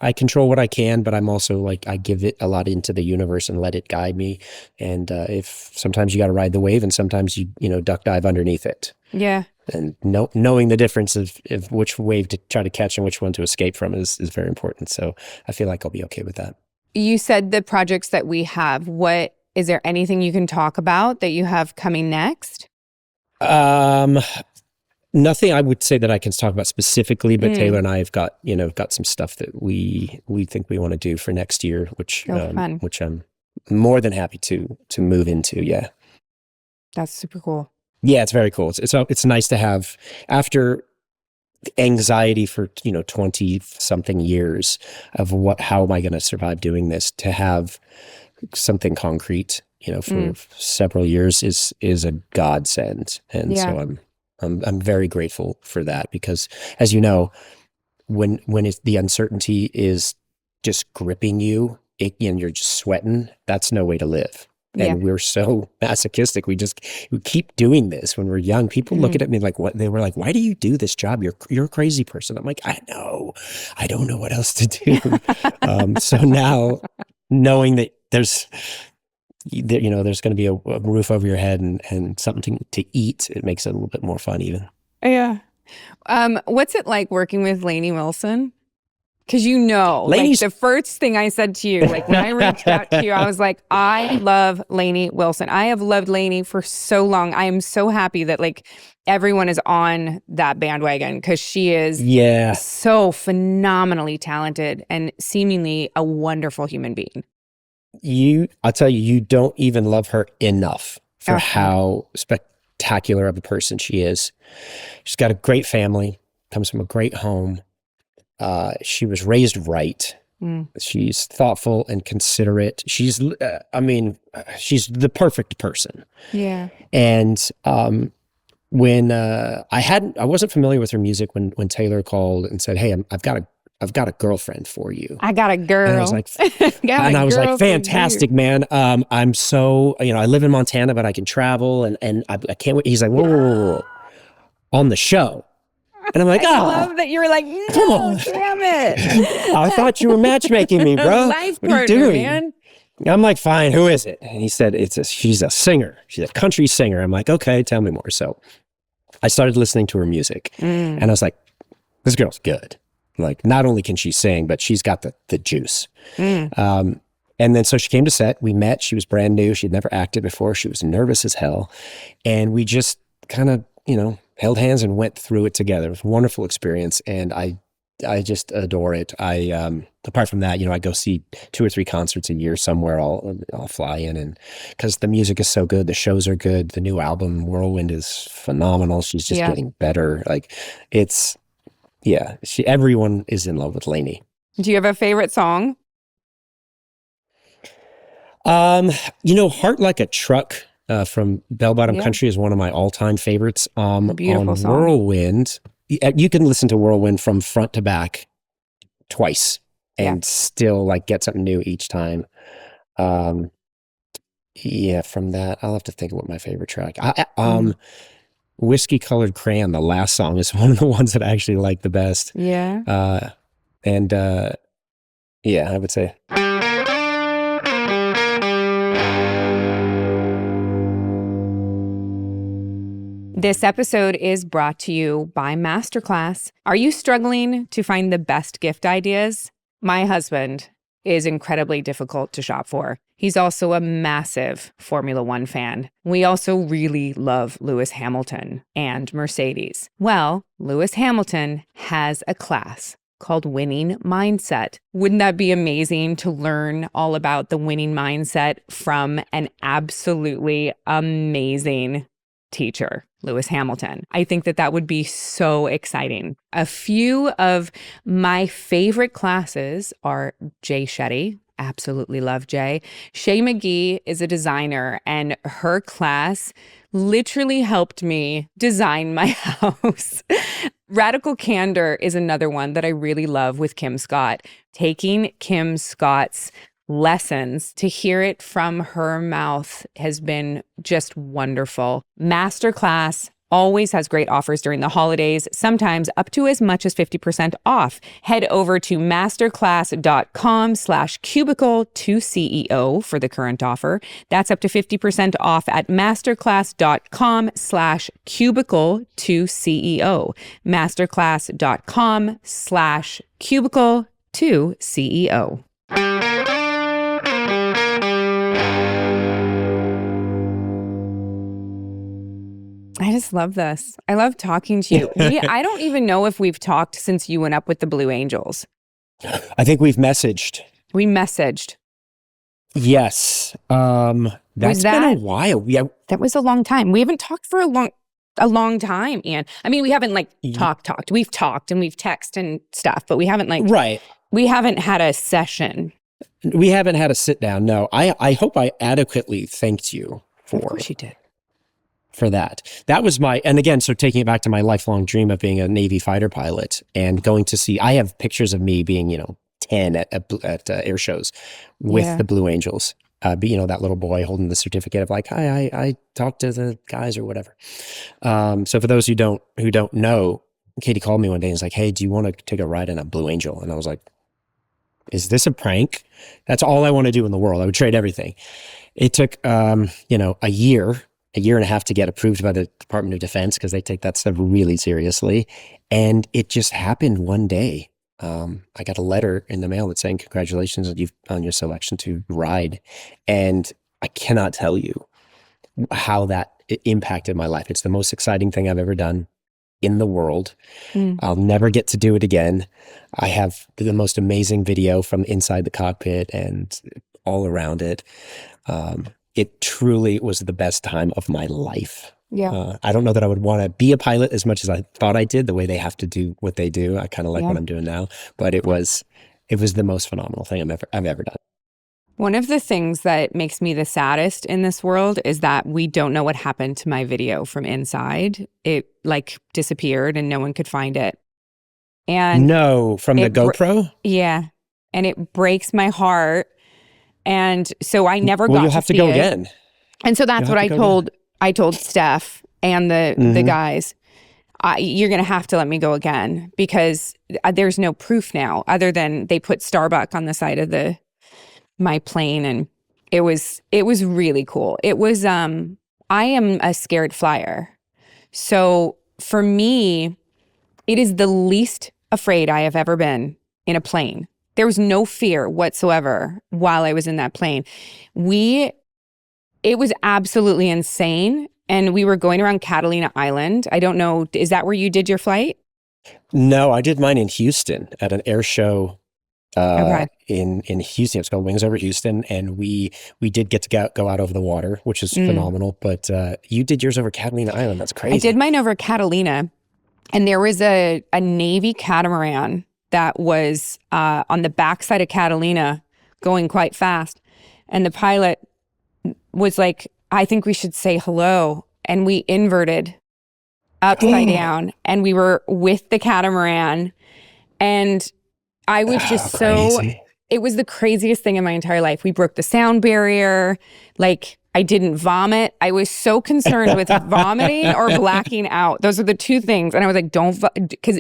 I control what I can, but I'm also like, I give it a lot into the universe and let it guide me. And if sometimes you got to ride the wave and sometimes you duck dive underneath it.
Yeah.
And knowing the difference of which wave to try to catch and which one to escape from is very important. So I feel like I'll be okay with that.
You said the projects that we have, is there anything you can talk about that you have coming next?
Nothing I would say that I can talk about specifically, but Taylor and I have got some stuff that we think we want to do for next year, which I'm more than happy to move into. Yeah.
That's super cool.
Yeah, it's very cool. It's nice to have, after anxiety for 20 something years of how am I going to survive doing this, to have something concrete for several years is a godsend. And so I'm very grateful for that, because as you know, when the uncertainty is just gripping you, and you're just sweating, that's no way to live. And we're so masochistic. We keep doing this when we're young. People look at me like, what? They were like, why do you do this job? You're a crazy person. I'm like, I know. I don't know what else to do. So now, knowing that there's going to be a roof over your head and something to eat, it makes it a little bit more fun even.
Yeah. What's it like working with Lainey Wilson? Because like the first thing I said to you, like when I reached out to you, I was like, I love Lainey Wilson. I have loved Lainey for so long. I am so happy that like everyone is on that bandwagon, because she is so phenomenally talented and seemingly a wonderful human being.
I'll tell you, you don't even love her enough for how spectacular of a person she is. She's got a great family, comes from a great home. She was raised right. She's thoughtful and considerate. She's the perfect person. Yeah. And when I wasn't familiar with her music when Taylor called and said, "Hey, I've got a girlfriend for you."
I got a girl.
And I was like, fantastic, man. I'm so, I live in Montana, but I can travel and I can't wait. He's like, whoa. On the show. And I'm like,
I love that you're like, no,
come on.
Damn it.
I thought you were matchmaking me, bro.
Life
what are you
partner,
doing?
man.
I'm like, fine, who is it? And he said, she's a singer. She's a country singer. I'm like, okay, tell me more. So I started listening to her music and I was like, this girl's good. Like, not only can she sing, but she's got the juice. And then so she came to set. We met. She was brand new. She'd never acted before. She was nervous as hell. And we just kind of, held hands and went through it together. It was a wonderful experience. And I just adore it. Apart from that, I go see 2 or 3 concerts a year somewhere. I'll fly in, and because the music is so good, the shows are good. The new album, Whirlwind, is phenomenal. She's just getting better. Like everyone is in love with Lainey.
Do you have a favorite song?
Heart Like a Truck from Bell Bottom Country is one of my all-time favorites.
Beautiful
on
song.
Whirlwind, you can listen to Whirlwind from front to back twice and still like get something new each time. From that, I'll have to think of what my favorite track. Whiskey Colored Crayon, the last song, is one of the ones that I actually like the best. I would say.
This episode is brought to you by Masterclass. Are you struggling to find the best gift ideas? My husband is incredibly difficult to shop for. He's also a massive Formula One fan. We also really love Lewis Hamilton and Mercedes. Well, Lewis Hamilton has a class called Winning Mindset. Wouldn't that be amazing to learn all about the winning mindset from an absolutely amazing teacher, Lewis Hamilton? I think that would be so exciting. A few of my favorite classes are Jay Shetty. Absolutely love Jay. Shay McGee is a designer, and her class literally helped me design my house. Radical Candor is another one that I really love with Kim Scott. Taking Kim Scott's lessons, to hear it from her mouth has been just wonderful. Masterclass always has great offers during the holidays, sometimes up to as much as 50% off. Head over to masterclass.com/cubicle2CEO for the current offer. That's up to 50% off at masterclass.com/cubicle2CEO. masterclass.com/cubicle2CEO. I just love this. I love talking to you. I don't even know if we've talked since you went up with the Blue Angels.
I think we've messaged.
We messaged.
Yes. That's been a while. Yeah.
That was a long time. We haven't talked for a long time, Ian. I mean, we haven't talked. We've talked and we've texted and stuff, but we haven't
right.
We haven't had a session.
We haven't had a sit down. No, I hope I adequately thanked you
Of course you did.
for that. That was and again, so taking it back to my lifelong dream of being a Navy fighter pilot and going to see, I have pictures of me being, 10 at air shows with the Blue Angels. That little boy holding the certificate of like, hi, I talked to the guys or whatever. So for those who don't know, Katee called me one day and was like, hey, do you want to take a ride in a Blue Angel? And I was like, is this a prank? That's all I want to do in the world. I would trade everything. It took, a year and a half to get approved by the Department of Defense because they take that stuff really seriously. And it just happened one day. I got a letter in the mail that's saying, congratulations on your selection to ride. And I cannot tell you how that impacted my life. It's the most exciting thing I've ever done in the world. I'll never get to do it again. I have the most amazing video from inside the cockpit and all around it. It truly was the best time of my life.
Yeah.
I don't know that I would want to be a pilot as much as I thought I did, the way they have to do what they do. I kind of like what I'm doing now, but it was the most phenomenal thing I've ever done.
One of the things that makes me the saddest in this world is that we don't know what happened to my video from inside. It like disappeared and no one could find it. And
no, from the GoPro?
Yeah. And it breaks my heart. And so I never got to see it.
You'll have to go again.
And so that's what I told Steph and the guys. You're going to have to let me go again because there's no proof now other than they put Starbuck on the side of my plane, and it was really cool. It was I am a scared flyer. So for me, it is the least afraid I have ever been in a plane. There was no fear whatsoever while I was in that plane. It was absolutely insane. And we were going around Catalina Island. I don't know, is that where you did your flight?
No, I did mine in Houston at an air show in Houston. It's called Wings Over Houston. And we did get to go out over the water, which is phenomenal. But you did yours over Catalina Island. That's crazy.
I did mine over Catalina. And there was a Navy catamaran that was on the backside of Catalina going quite fast. And the pilot was like, I think we should say hello. And we inverted upside down and we were with the catamaran. And I was just it was the craziest thing in my entire life. We broke the sound barrier. Like I didn't vomit. I was so concerned with vomiting or blacking out. Those are the two things. And I was like, because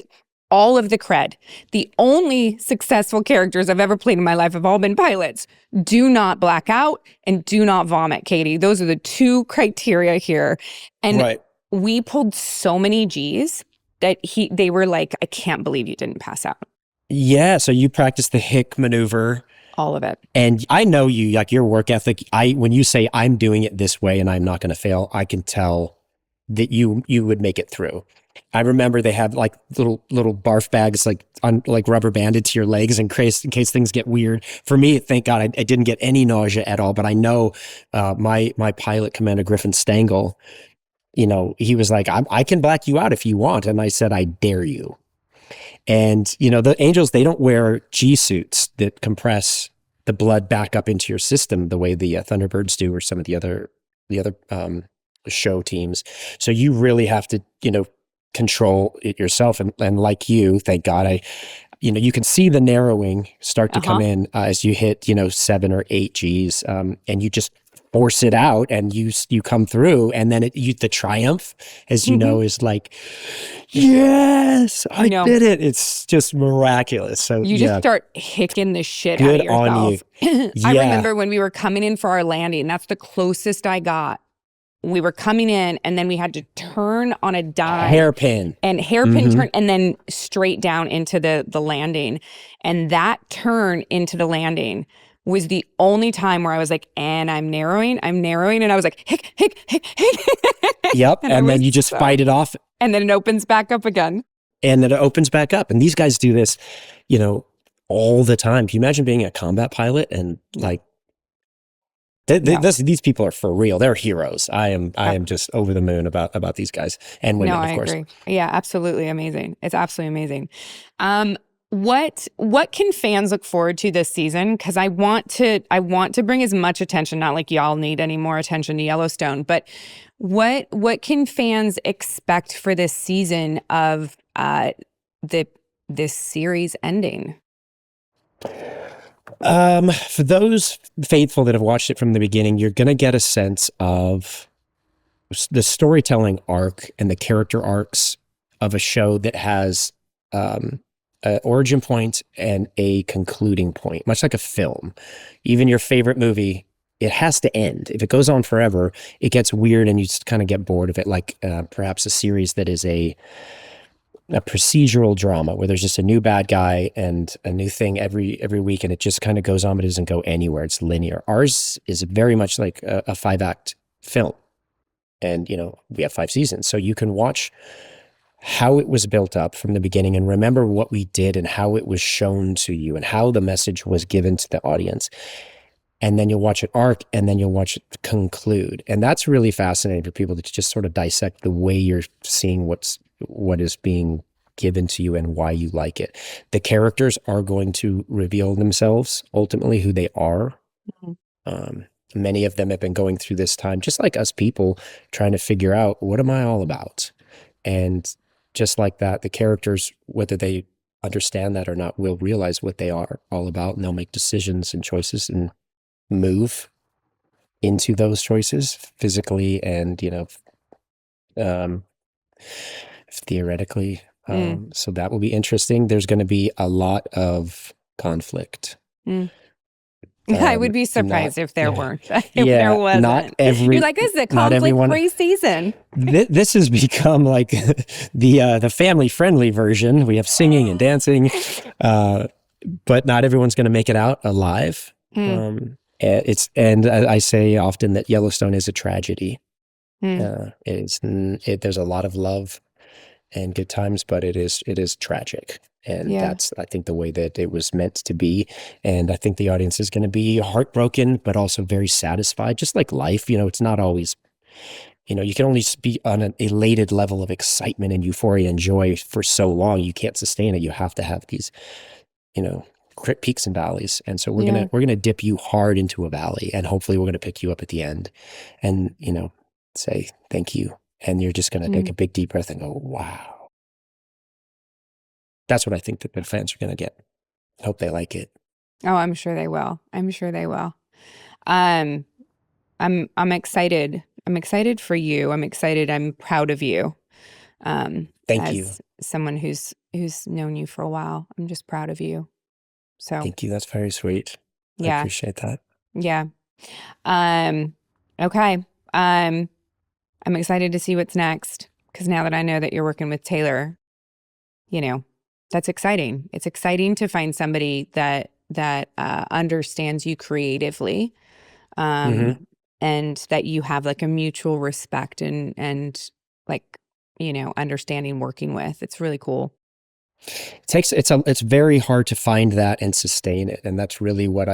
all of the cred, the only successful characters I've ever played in my life have all been pilots. Do not black out and do not vomit, Katee. Those are the two criteria here. And we pulled so many G's that they were like, I can't believe you didn't pass out.
Yeah, so you practiced the hick maneuver.
All of it.
And I know you, like your work ethic, when you say I'm doing it this way and I'm not going to fail, I can tell that you would make it through. I remember they have like little barf bags like rubber banded to your legs in case things get weird. For me, thank God I didn't get any nausea at all. But I know my pilot, Commander Griffin Stengel, he was like, I can black you out if you want. And I said, I dare you. And, the Angels, they don't wear G suits that compress the blood back up into your system the way the Thunderbirds do or some of the other show teams. So you really have to, control it yourself. And like you, thank God, you can see the narrowing start to come in as you hit, 7 or 8 Gs, and you just force it out and you come through. And then the triumph, as you know, is like, yes, I did it. It's just miraculous. So
you just start hicking the shit out of yourself. On you. I remember when we were coming in for our landing, that's the closest I got. We were coming in and then we had to turn on a dime. Hairpin turn and then straight down into the landing. And that turn into the landing was the only time where I was like, and I'm narrowing. And I was like, hick, hick, hick, hick.
Yep. and then you just fight it off.
And then it opens back up again.
And then it opens back up. And these guys do this, all the time. Can you imagine being a combat pilot and like, these people are for real. They're heroes. I am just over the moon about these guys and women, of course.
I agree. Yeah, absolutely amazing. It's absolutely amazing. what can fans look forward to this season? Because I want to bring as much attention, not like y'all need any more attention to Yellowstone, but what can fans expect for this season of this series ending?
For those faithful that have watched it from the beginning, you're going to get a sense of the storytelling arc and the character arcs of a show that has an origin point and a concluding point, much like a film. Even your favorite movie, it has to end. If it goes on forever, it gets weird and you just kind of get bored of it, like perhaps a series that is a procedural drama where there's just a new bad guy and a new thing every week, and it just kind of goes on but doesn't go anywhere. It's linear. Ours is very much like a 5-act film. And, we have 5 seasons. So you can watch how it was built up from the beginning and remember what we did and how it was shown to you and how the message was given to the audience. And then you'll watch it arc, and then you'll watch it conclude. And that's really fascinating for people to just sort of dissect the way you're seeing what is being given to you and why you like it. The characters are going to reveal themselves, ultimately who they are. Mm-hmm. Many of them have been going through this time, just like us people, trying to figure out, what am I all about? And just like that, the characters, whether they understand that or not, will realize what they are all about, and they'll make decisions and choices and move into those choices physically and, theoretically. So that will be interesting. There's going to be a lot of conflict.
I would be surprised if there weren't. If there wasn't.
Not every.
You're like, this is a conflict-free season.
This has become like the family-friendly version. We have singing and dancing, but not everyone's going to make it out alive. And I say often that Yellowstone is a tragedy. There's a lot of love and good times, but it is tragic. And that's, I think, the way that it was meant to be. And I think the audience is going to be heartbroken, but also very satisfied, just like life. It's not always, you can only be on an elated level of excitement and euphoria and joy for so long. You can't sustain it. You have to have these, peaks and valleys. And so we're going to dip you hard into a valley, and hopefully we're going to pick you up at the end and, say thank you. And you're just going to take a big deep breath and go, wow. That's what I think that the fans are going to get. Hope they like it.
Oh, I'm sure they will. I'm excited. I'm excited for you. I'm excited. I'm proud of you.
Thank you.
Someone who's known you for a while. I'm just proud of you. So
thank you. That's very sweet.
Yeah.
I appreciate that.
Yeah. Okay. I'm excited to see what's next, because now that I know that you're working with Taylor, that's exciting. It's exciting to find somebody that understands you creatively, and that you have like a mutual respect and like, understanding working with. It's really cool.
It's very hard to find that and sustain it. And that's really what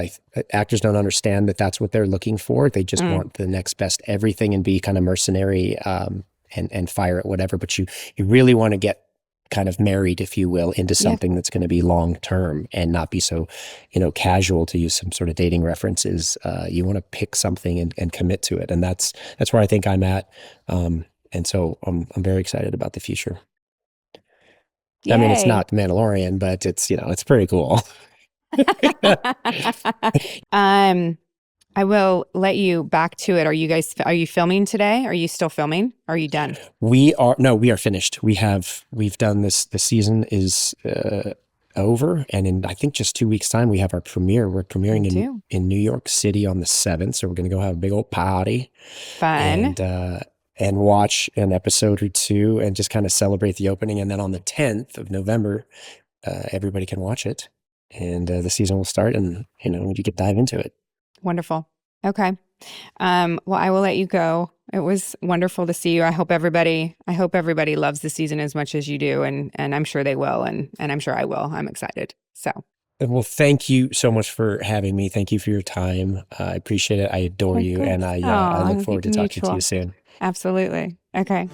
actors don't understand, that's what they're looking for. They just want the next best everything and be kind of mercenary, and fire at whatever. But you really want to get kind of married, if you will, into something that's going to be long-term and not be so, casual, to use some sort of dating references. You want to pick something and commit to it. And that's where I think I'm at. And so I'm very excited about the future. Yay. I mean, it's not The Mandalorian, but it's, it's pretty cool.
I will let you back to it. Are you filming today? Are you still filming? Are you done?
We are finished. We've done this. The season is over. And in, I think, just 2 weeks time, we have our premiere. We're premiering in New York City on the 7th. So we're going to go have a big old party.
Fun.
And watch an episode or two and just kind of celebrate the opening. And then on the 10th of November, everybody can watch it. And the season will start, and, you could dive into it.
Wonderful. Okay. Well, I will let you go. It was wonderful to see you. I hope everybody loves the season as much as you do. And I'm sure they will. And I'm sure I will. I'm excited. So.
Well, thank you so much for having me. Thank you for your time. I appreciate it. I adore you. And I look forward to talking to you soon.
Absolutely. Okay.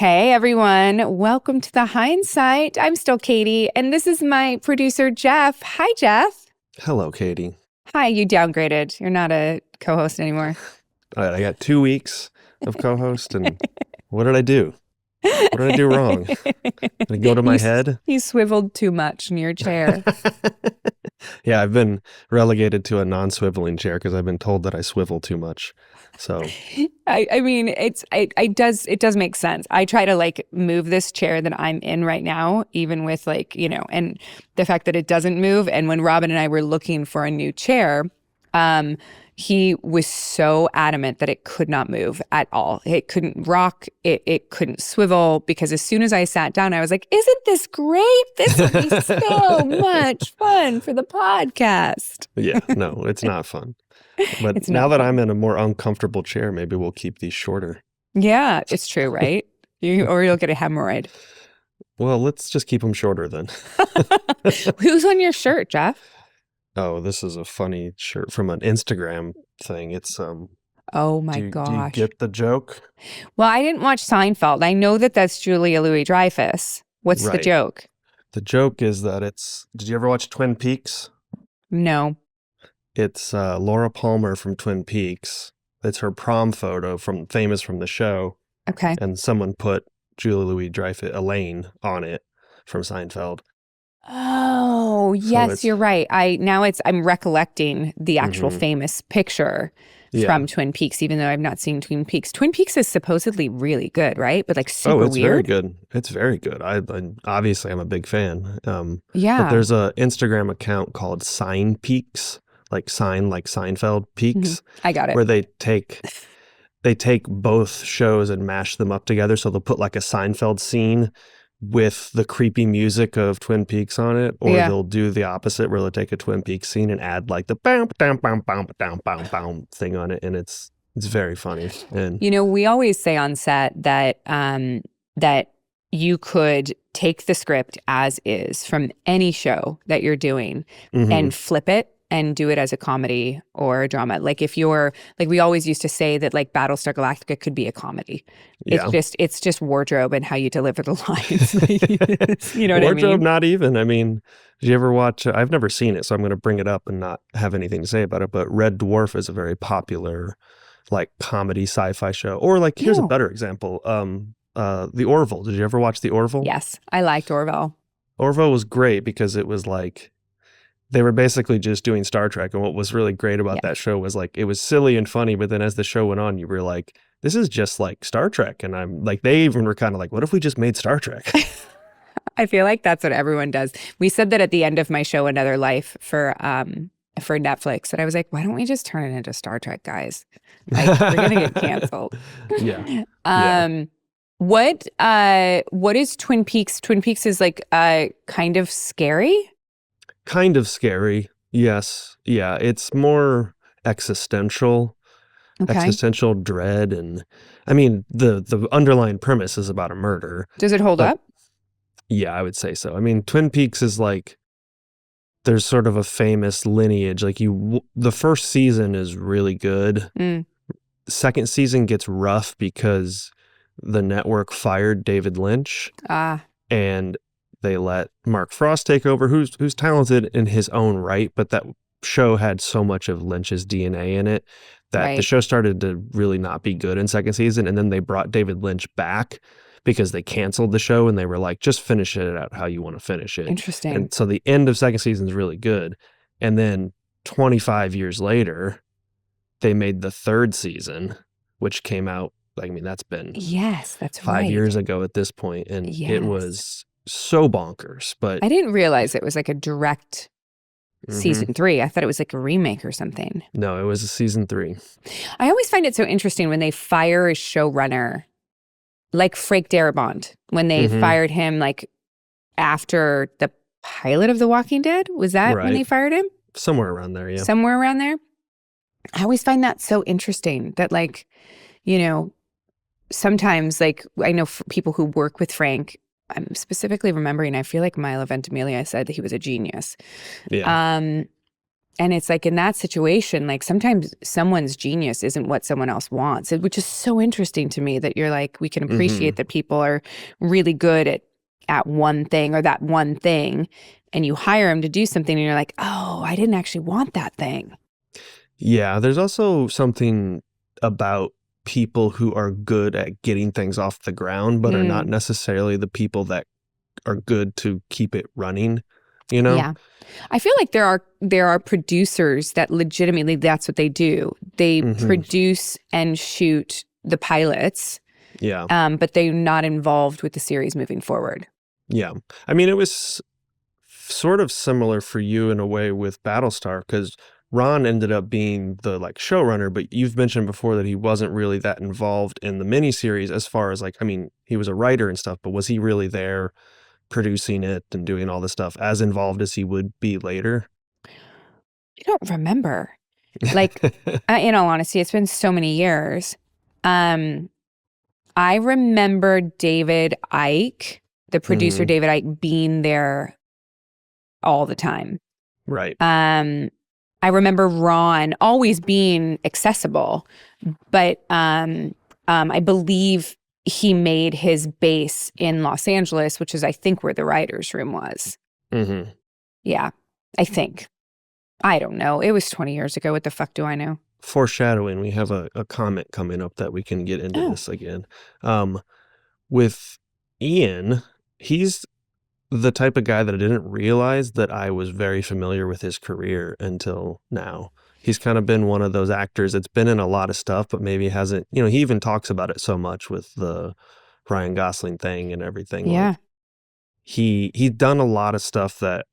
Hey everyone, welcome to the Hindsight. I'm still Katee, and this is my producer Jeff. Hi, Jeff.
Hello, Katee.
Hi, you downgraded. You're not a co-host anymore.
I got 2 weeks of co-host, and what did I do? What did I do wrong? Did I go to my head?
You swiveled too much in your chair.
Yeah, I've been relegated to a non-swiveling chair because I've been told that I swivel too much. So
I mean, it does make sense. I try to like move this chair that I'm in right now, even with like, and the fact that it doesn't move. And when Robin and I were looking for a new chair, he was so adamant that it could not move at all. It couldn't rock. It couldn't swivel, because as soon as I sat down, I was like, isn't this great? This will be so much fun for the podcast.
yeah, no, it's not fun. But
It's
now
not
that
fun.
I'm in a more uncomfortable chair, maybe we'll keep these shorter.
Yeah, it's true, right? Or you'll get a hemorrhoid.
Well, let's just keep them shorter then.
Who's on your shirt, Jeff?
Oh, this is a funny shirt from an Instagram thing. It's
Oh my
do you
gosh.
get the joke?
Well, I didn't watch Seinfeld. I know that that's Julia Louis-Dreyfus. What's the
Right.
joke?
The joke is that did you ever watch Twin Peaks?
No.
It's Laura Palmer from Twin Peaks. It's her prom photo famous from the show.
Okay.
And someone put Julia Louis-Dreyfus, Elaine, on it from Seinfeld.
Oh, yes, you're right. I'm recollecting the actual famous picture from Twin Peaks, even though I've not seen Twin Peaks. Twin Peaks is supposedly really good, right? But like super
it's
weird.
very good. It's very good. Obviously I'm a big fan.
Yeah.
But there's a Instagram account called Sign Peaks, like Seinfeld Peaks.
I got it.
Where they take both shows and mash them up together. So they'll put like a Seinfeld scene with the creepy music of Twin Peaks on it, or they'll do the opposite, where they'll take a Twin Peaks scene and add like the bam bam bam bam bam bam bam thing on it, and it's very funny. And
we always say on set that that you could take the script as is from any show that you're doing and flip it and do it as a comedy or a drama. Like if you're like, we always used to say that like Battlestar Galactica could be a comedy.
Yeah.
It's just wardrobe and how you deliver the lines. You know what
wardrobe,
I mean?
not even. I mean, did you ever watch? I've never seen it, so I'm going to bring it up and not have anything to say about it. But Red Dwarf is a very popular, like comedy sci-fi show. Or like, here's a better example. The Orville. Did you ever watch The Orville?
Yes, I liked Orville.
Orville was great because it was like, they were basically just doing Star Trek. And what was really great about that show was like, it was silly and funny, but then as the show went on, you were like, this is just like Star Trek. And I'm like, they even were kind of like, what if we just made Star Trek?
I feel like that's what everyone does. We said that at the end of my show, Another Life, for Netflix. And I was like, why don't we just turn it into Star Trek, guys? Like, we're going to get canceled.
Yeah.
What is Twin Peaks? Twin Peaks is like kind of scary.
Kind of scary. Yes. Yeah. It's more existential dread. And I mean, the underlying premise is about a murder.
Does it hold up?
Yeah, I would say so. I mean, Twin Peaks is like, there's sort of a famous lineage. Like the first season is really good. Second season gets rough because the network fired David Lynch. And they let Mark Frost take over, who's talented in his own right, but that show had so much of Lynch's DNA in it that the show started to really not be good in second season. And then they brought David Lynch back because they canceled the show and they were like, just finish it out how you want to finish it.
Interesting.
And so the end of second season is really good. And then 25 years later, they made the third season, which came out, I mean, that's been
that's
5 years ago at this point, and it was so bonkers. But
I didn't realize it was like a direct season 3. I thought it was like a remake or something.
No, it was a season 3.
I always find it so interesting when they fire a showrunner, like Frank Darabont, when they fired him like after the pilot of The Walking Dead. Was that when they fired him?
Somewhere around there, yeah.
Somewhere around there. I always find that so interesting that like, sometimes like I know people who work with Frank, I'm specifically remembering, I feel like Milo Ventimiglia said that he was a genius.
Yeah.
And it's like in that situation, like sometimes someone's genius isn't what someone else wants, which is so interesting to me that you're like, we can appreciate that people are really good at one thing or that one thing, and you hire them to do something and you're like, oh, I didn't actually want that thing.
Yeah, there's also something about people who are good at getting things off the ground, but are not necessarily the people that are good to keep it running, you know?
Yeah. I feel like there are producers that legitimately that's what they do. They produce and shoot the pilots,
Yeah.
but they're not involved with the series moving forward.
Yeah. I mean, it was sort of similar for you in a way with Battlestar, because Ron ended up being the like showrunner, but you've mentioned before that he wasn't really that involved in the miniseries as far as like, I mean, he was a writer and stuff, but was he really there producing it and doing all this stuff as involved as he would be later?
I don't remember. Like, in all honesty, it's been so many years. I remember David Icke, the producer David Icke, being there all the time.
Right.
I remember Ron always being accessible, but I believe he made his base in Los Angeles, which is, I think, where the writer's room was. Yeah, I think. I don't know. It was 20 years ago. What the fuck do I know?
Foreshadowing, we have a comment coming up that we can get into this again. With Ian, he's the type of guy that I didn't realize that I was very familiar with his career until now. He's kind of been one of those actors that's been in a lot of stuff, but maybe hasn't, he even talks about it so much with the Ryan Gosling thing and everything.
Yeah.
Like, he's done a lot of stuff that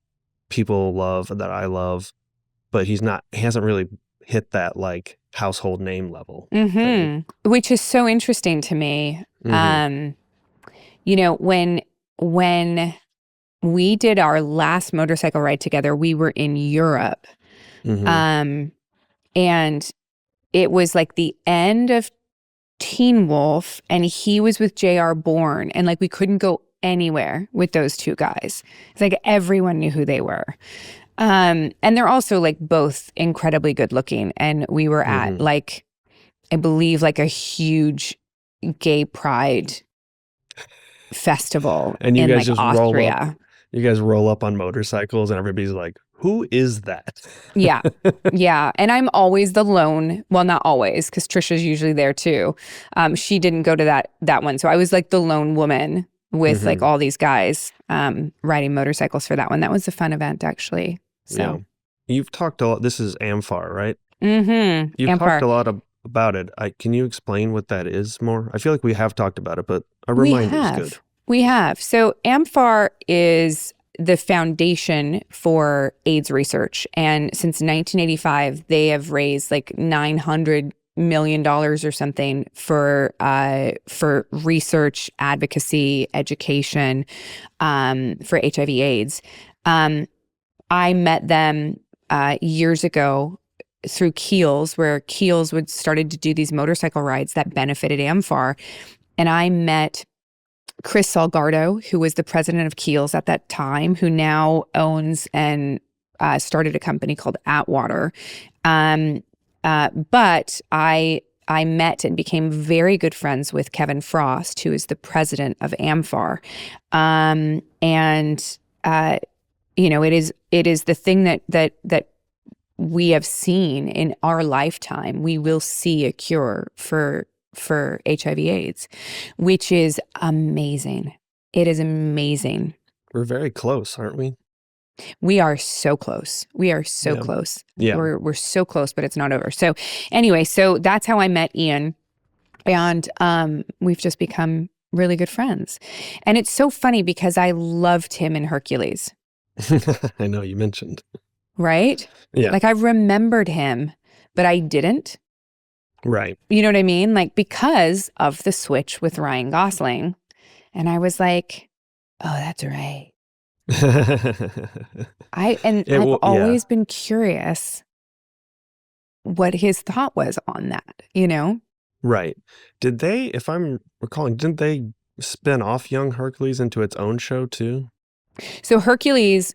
people love, that I love, but he hasn't really hit that like household name level.
Which is so interesting to me. When we did our last motorcycle ride together, we were in Europe. And it was like the end of Teen Wolf, and he was with J.R. Bourne, and like we couldn't go anywhere with those two guys. It's like everyone knew who they were. And they're also like both incredibly good looking. And we were at like, I believe like a huge gay pride festival
and you
in
guys
like
just
Austria.
You guys roll up on motorcycles and everybody's like, who is that?
Yeah. And I'm always the lone, well, not always, because Trisha's usually there too. She didn't go to that one. So I was like the lone woman with like all these guys riding motorcycles for that one. That was a fun event, actually. So.
Yeah. You've talked a lot. This is Amphar, right?
You've
talked a lot about it. Can you explain what that is more? I feel like we have talked about it, but a reminder is good.
We have. So Amphar is the foundation for AIDS research. And since 1985, they have raised like $900 million or something for research, advocacy, education for HIV/AIDS. I met them years ago through Keels, where Keels started to do these motorcycle rides that benefited Amphar. And I met Chris Salgado, who was the president of Keels at that time, who now owns and started a company called Atwater. But I met and became very good friends with Kevin Frost, who is the president of Amphar. It is the thing that we have seen in our lifetime. We will see a cure for HIV/AIDS, which is amazing. It is amazing.
We're very close, aren't we?
We are so close. We are so close.
Yeah.
We're so close, but it's not over. So anyway, so that's how I met Ian. And we've just become really good friends. And it's so funny because I loved him in Hercules.
I know, you mentioned.
Right?
Yeah.
Like I remembered him, but I didn't.
Right.
You know what I mean? Like because of the switch with Ryan Gosling. And I was like, oh, that's right. I've always been curious what his thought was on that, you know?
Right. Did they, if I'm recalling, didn't they spin off Young Hercules into its own show too?
So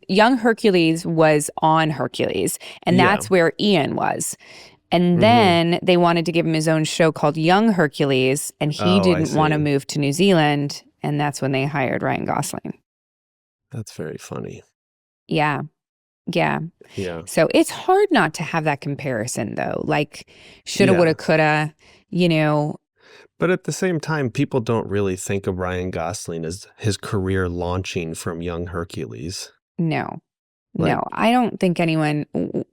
young Hercules was on Hercules, and
Yeah.
that's where Ian was. And
Mhm.
then they wanted to give him his own show called Young Hercules, and he
Oh, I
didn't want to
see.
move to New Zealand, and that's when they hired Ryan Gosling.
That's very funny.
Yeah. Yeah.
Yeah.
So it's hard not to have that comparison, though. Like, shoulda,
Yeah.
woulda, coulda, you know.
But at the same time, people don't really think of Ryan Gosling as his career launching from Young Hercules.
No.
Like,
No, I don't think anyone.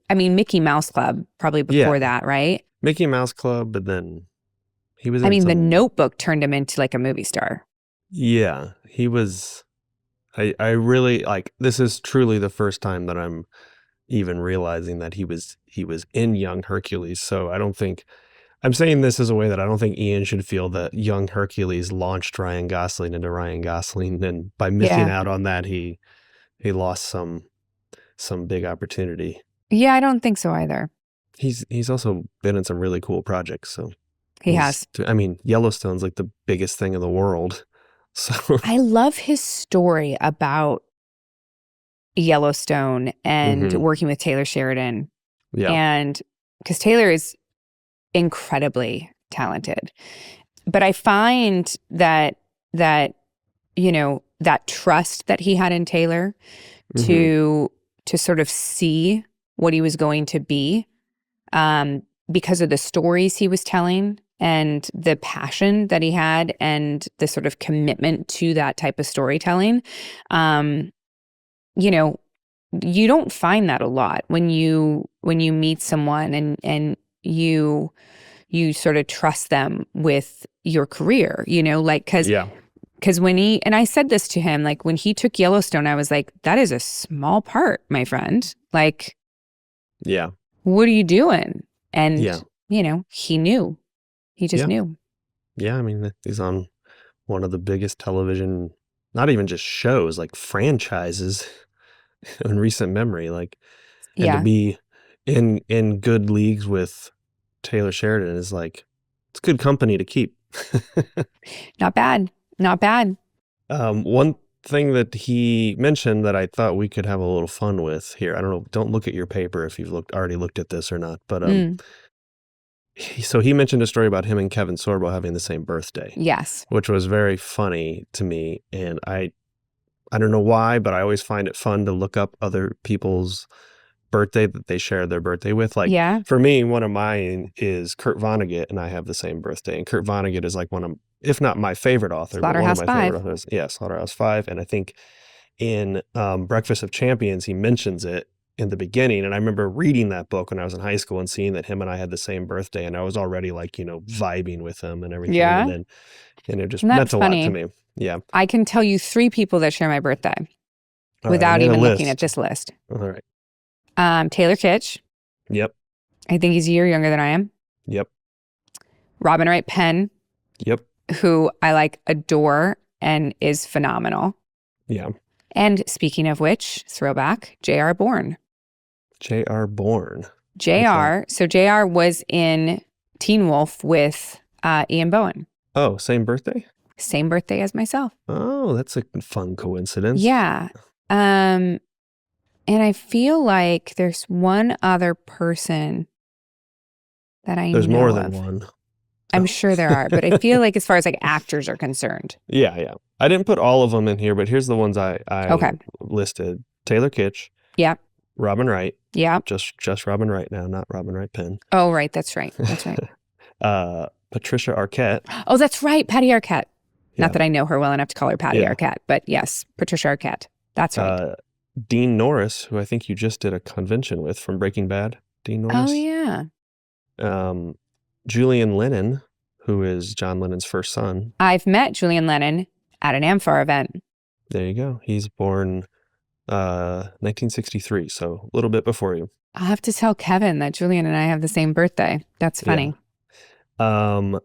I mean, Mickey Mouse Club probably before
yeah,
that, right?
Mickey Mouse Club, but then he was
I
in
mean, The
some.
Notebook turned him into like a movie star.
Yeah, he was. I really like. This is truly the first time that I'm even realizing that he was in Young Hercules. So I don't think I'm saying this as a way that I don't think Ian should feel that Young Hercules launched Ryan Gosling into Ryan Gosling, and by missing
Yeah.
out on that, he lost some big opportunity.
Yeah, I don't think so either.
He's also been in some really cool projects. So
He has.
I mean, Yellowstone's like the biggest thing in the world. So
I love his story about Yellowstone and
Mhm.
working with Taylor Sheridan.
Yeah.
And because Taylor is incredibly talented. But I find that, that trust that he had in Taylor
Mhm.
to sort of see what he was going to be, because of the stories he was telling and the passion that he had and the sort of commitment to that type of storytelling. You know, you don't find that a lot when you meet someone and you sort of trust them with your career, like,
Yeah.
because and I said this to him, like when he took Yellowstone, I was like, that is a small part, my friend. Like,
Yeah.
what are you doing? And,
Yeah.
he knew. He just
Yeah.
knew.
Yeah. I mean, he's on one of the biggest television, not even just shows, like franchises in recent memory. Like, and to
Yeah.
be in good leagues with Taylor Sheridan is like, it's good company to keep.
Not bad. Not bad.
One thing that he mentioned that I thought we could have a little fun with here. I don't know. Don't look at your paper if you've already looked at this or not. But so he mentioned a story about him and Kevin Sorbo having the same birthday,
Yes.
which was very funny to me. And I don't know why, but I always find it fun to look up other people's birthday that they share their birthday with. Like,
Yeah.
for me, one of mine is Kurt Vonnegut, and I have the same birthday. And Kurt Vonnegut is like one of, if not my favorite author, but one of
Slaughterhouse
my favorite
5.
authors. Yeah, Slaughterhouse 5. And I think in Breakfast of Champions, he mentions it in the beginning. And I remember reading that book when I was in high school and seeing that him and I had the same birthday. And I was already like, vibing with him and everything.
Yeah.
And it just
And
meant
that's
a lot
funny.
to me. Yeah.
I can tell you 3 people that share my birthday
All right,
without
I made a
even looking
list.
at this list.
All right.
Taylor Kitsch.
Yep.
I think he's a year younger than I am.
Yep.
Robin Wright Penn,
Yep.
who I adore and is phenomenal.
Yeah.
And speaking of which, throwback, J.R. Bourne.
J.R. Bourne.
J.R. So J.R. was in Teen Wolf with Ian Bohen.
Oh, same birthday?
Same birthday as myself.
Oh, that's a fun coincidence.
Yeah. And I feel like there's one other person that I know
There's more than
of.
one.
I'm sure there are, but I feel like as far as actors are concerned.
Yeah, yeah. I didn't put all of them in here, but here's the ones I
Okay.
listed. Taylor Kitsch.
Yeah.
Robin Wright.
Yeah.
Just Robin Wright now, not Robin Wright Penn.
Oh, right. That's right. That's right.
Patricia Arquette.
Oh, that's right. Patty Arquette.
Yeah.
Not that I know her well enough to call her Patty Arquette, but yes, Patricia Arquette. That's right.
Dean Norris, who I think you just did a convention with from Breaking Bad. Dean Norris.
Oh, yeah.
Julian Lennon, who is John Lennon's first son.
I've met Julian Lennon at an Amphar event.
There you go. He's born 1963, so a little bit before you.
I'll have to tell Kevin that Julian and I have the same birthday. That's funny.
Yeah.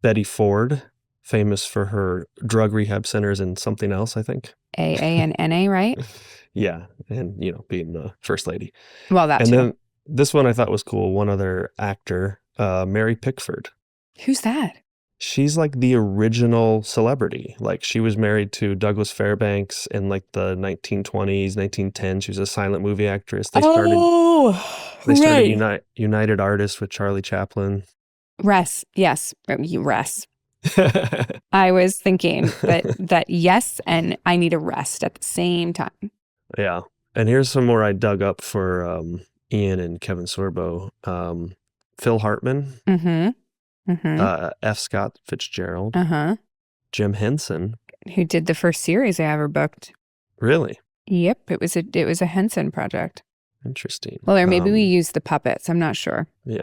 Betty Ford, famous for her drug rehab centers and something else, I think.
AA and NA, right?
Yeah, and being the first lady.
Well, that's
and then this one I thought was cool. One other actor, Mary Pickford.
Who's that?
she's like the original celebrity. Like she was married to Douglas Fairbanks in like the 1920s, 1910s. She was a silent movie actress. They started
right.
United Artists with Charlie Chaplin.
Yes. You rest. I was thinking that yes, and I need a rest at the same time.
Yeah. And here's some more I dug up for Ian and Kevin Sorbo. Phil Hartman, F. Scott Fitzgerald, Jim Henson,
who did the first series I ever booked.
Really?
Yep, it was a Henson project.
Interesting.
Well, or maybe we used the puppets. I'm not sure.
Yeah.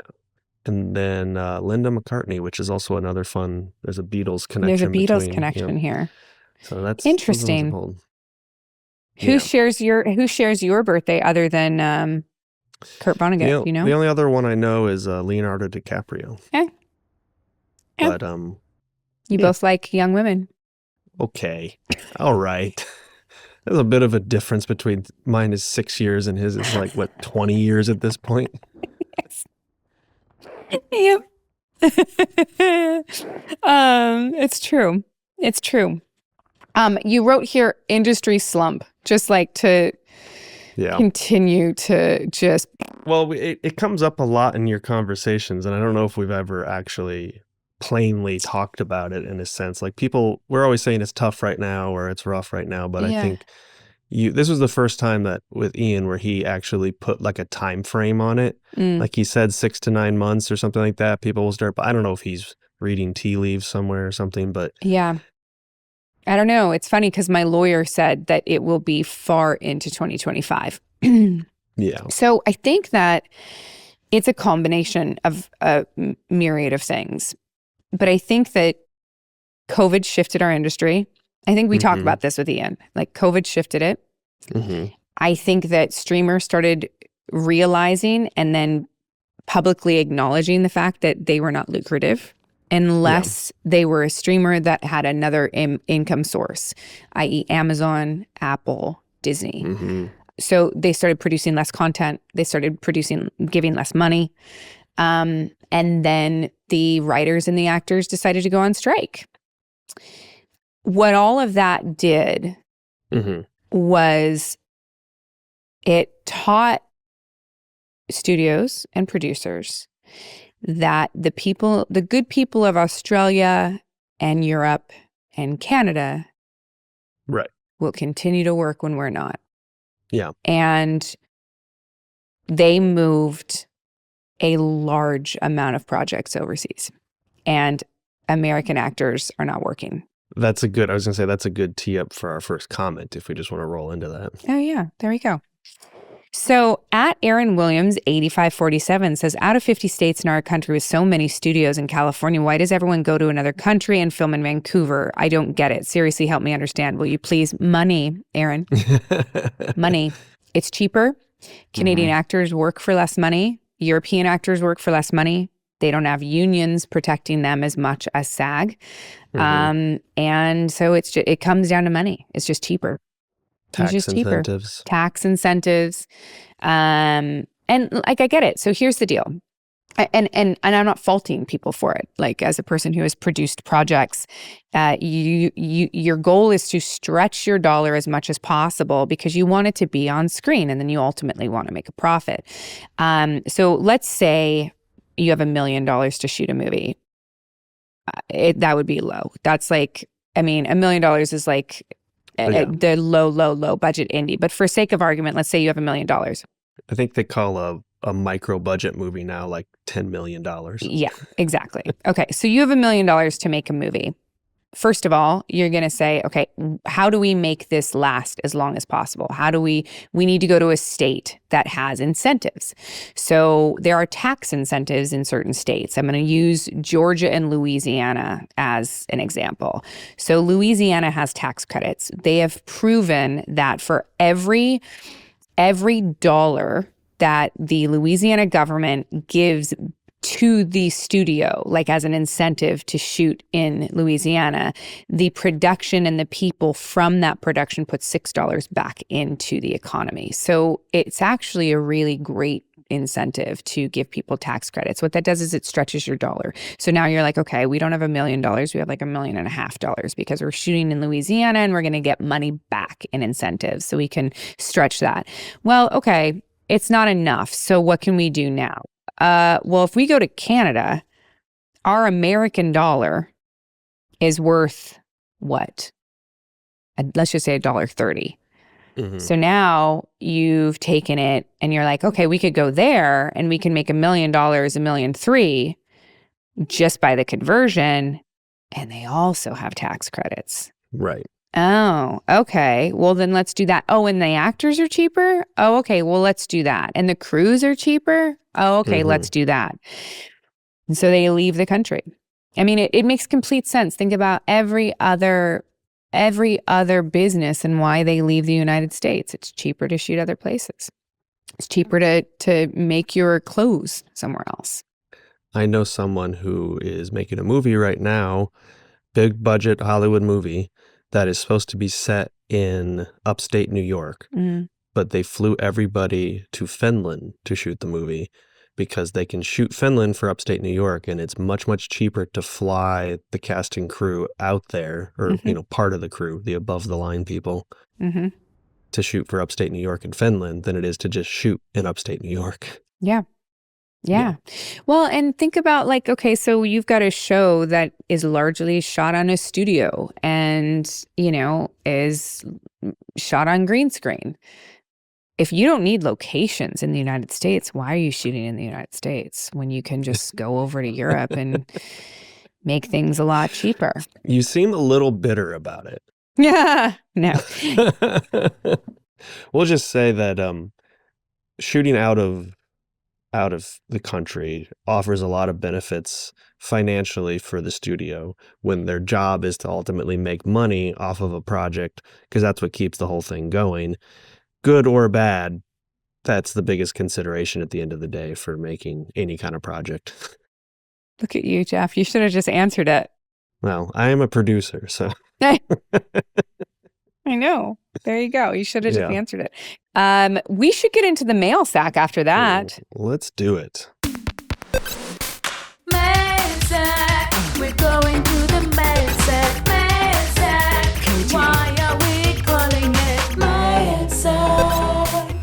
And then Linda McCartney, which is also another fun. There's a Beatles connection.
There's a Beatles connection here.
So that's
interesting.
Yeah.
Who shares your birthday other than Kurt Vonnegut? You know,
the only other one I know is Leonardo DiCaprio.
Okay. Yeah.
But
you both like young women.
Okay. All right. There's a bit of a difference between mine is 6 years and his is like what 20 years at this point.
Yes. Yep. It's true. It's true. You wrote here industry slump, just like to continue to just.
Well, it comes up a lot in your conversations, and I don't know if we've ever actually plainly talked about it in a sense. Like we're always saying it's tough right now or it's rough right now, but I think this was the first time that with Ian where he actually put like a time frame on it. Like he said 6 to 9 months or something like that. People will start, but I don't know if he's reading tea leaves somewhere or something, but
yeah. I don't know. It's funny because my lawyer said that it will be far into 2025.
Yeah.
So I think that it's a combination of a myriad of things. But I think that COVID shifted our industry. I think we talked about this with Ian. Like COVID shifted it. I think that streamers started realizing and then publicly acknowledging the fact that they were not lucrative unless they were a streamer that had another income source, i.e. Amazon, Apple, Disney. So they started producing less content. They started giving less money. And then the writers and the actors decided to go on strike. What all of that did was it taught studios and producers that the good people of Australia and Europe and Canada will continue to work when we're not.
Yeah.
And they moved a large amount of projects overseas. And American actors are not working.
I was going to say that's a good tee up for our first comment if we just want to roll into that.
Oh yeah, there we go. So at Aaron Williams, 8547 says, out of 50 states in our country with so many studios in California, why does everyone go to another country and film in Vancouver? I don't get it. Seriously, help me understand. Will you please? Money, Aaron. Money. It's cheaper. Canadian actors work for less money. European actors work for less money. They don't have unions protecting them as much as SAG. And so it comes down to money. It's just cheaper.
Tax incentives.
Tax incentives. And like, I get it. So here's the deal. And I'm not faulting people for it. Like, as a person who has produced projects, your goal is to stretch your dollar as much as possible because you want it to be on screen and then you ultimately want to make a profit. So let's say you have $1 million to shoot a movie. That would be low. That's like, I mean, $1 million is like the low budget indie. But for sake of argument, let's say you have $1 million.
I think they call a micro budget movie now like $10 million.
Yeah, exactly. Okay, so you have $1 million to make a movie. First of all, you're going to say, okay, how do we make this last as long as possible? We need to go to a state that has incentives. So there are tax incentives in certain states. I'm going to use Georgia and Louisiana as an example. So Louisiana has tax credits. They have proven that for every dollar that the Louisiana government gives to the studio, like as an incentive to shoot in Louisiana, the production and the people from that production put $6 back into the economy. So it's actually a really great incentive to give people tax credits. What that does is it stretches your dollar. So now you're like, okay, we don't have $1 million. We have like $1.5 million because we're shooting in Louisiana and we're going to get money back in incentives. So we can stretch that. Well, okay, it's not enough. So what can we do now? Well, if we go to Canada, our American dollar is worth what? Let's just say $1.30. So now you've taken it and you're like, okay, we could go there and we can make $1 million, $1.3 million just by the conversion. And they also have tax credits.
Right.
Oh, okay. Well, then let's do that. Oh, and the actors are cheaper? Oh, okay. Well, let's do that. And the crews are cheaper? Oh, okay. Let's do that. And so they leave the country. I mean, it makes complete sense. Think about every other business and why they leave the United States. It's cheaper to shoot other places. It's cheaper to make your clothes somewhere else.
I know someone who is making a movie right now, big budget Hollywood movie that is supposed to be set in upstate New York, but they flew everybody to Finland to shoot the movie because they can shoot Finland for upstate New York, and it's much, much cheaper to fly the cast and crew out there, or part of the crew, the above the line people, to shoot for upstate New York and Finland than it is to just shoot in upstate New York.
Yeah. Well, and think about like, okay, so you've got a show that is largely shot on a studio and, is shot on green screen. If you don't need locations in the United States, why are you shooting in the United States when you can just go over to Europe and make things a lot cheaper?
You seem a little bitter about it.
Yeah, no.
We'll just say that shooting out of the country offers a lot of benefits financially for the studio when their job is to ultimately make money off of a project, because that's what keeps the whole thing going. Good or bad, that's the biggest consideration at the end of the day for making any kind of project.
Look at you, Jeff. You should have just answered it.
Well, I am a producer, so.
I know. There you go. You should have just answered it. We should get into the mail sack after that.
Let's do it.
Mail sack. We're going to the mail sack. Mail sack. Why are we calling it mail sack?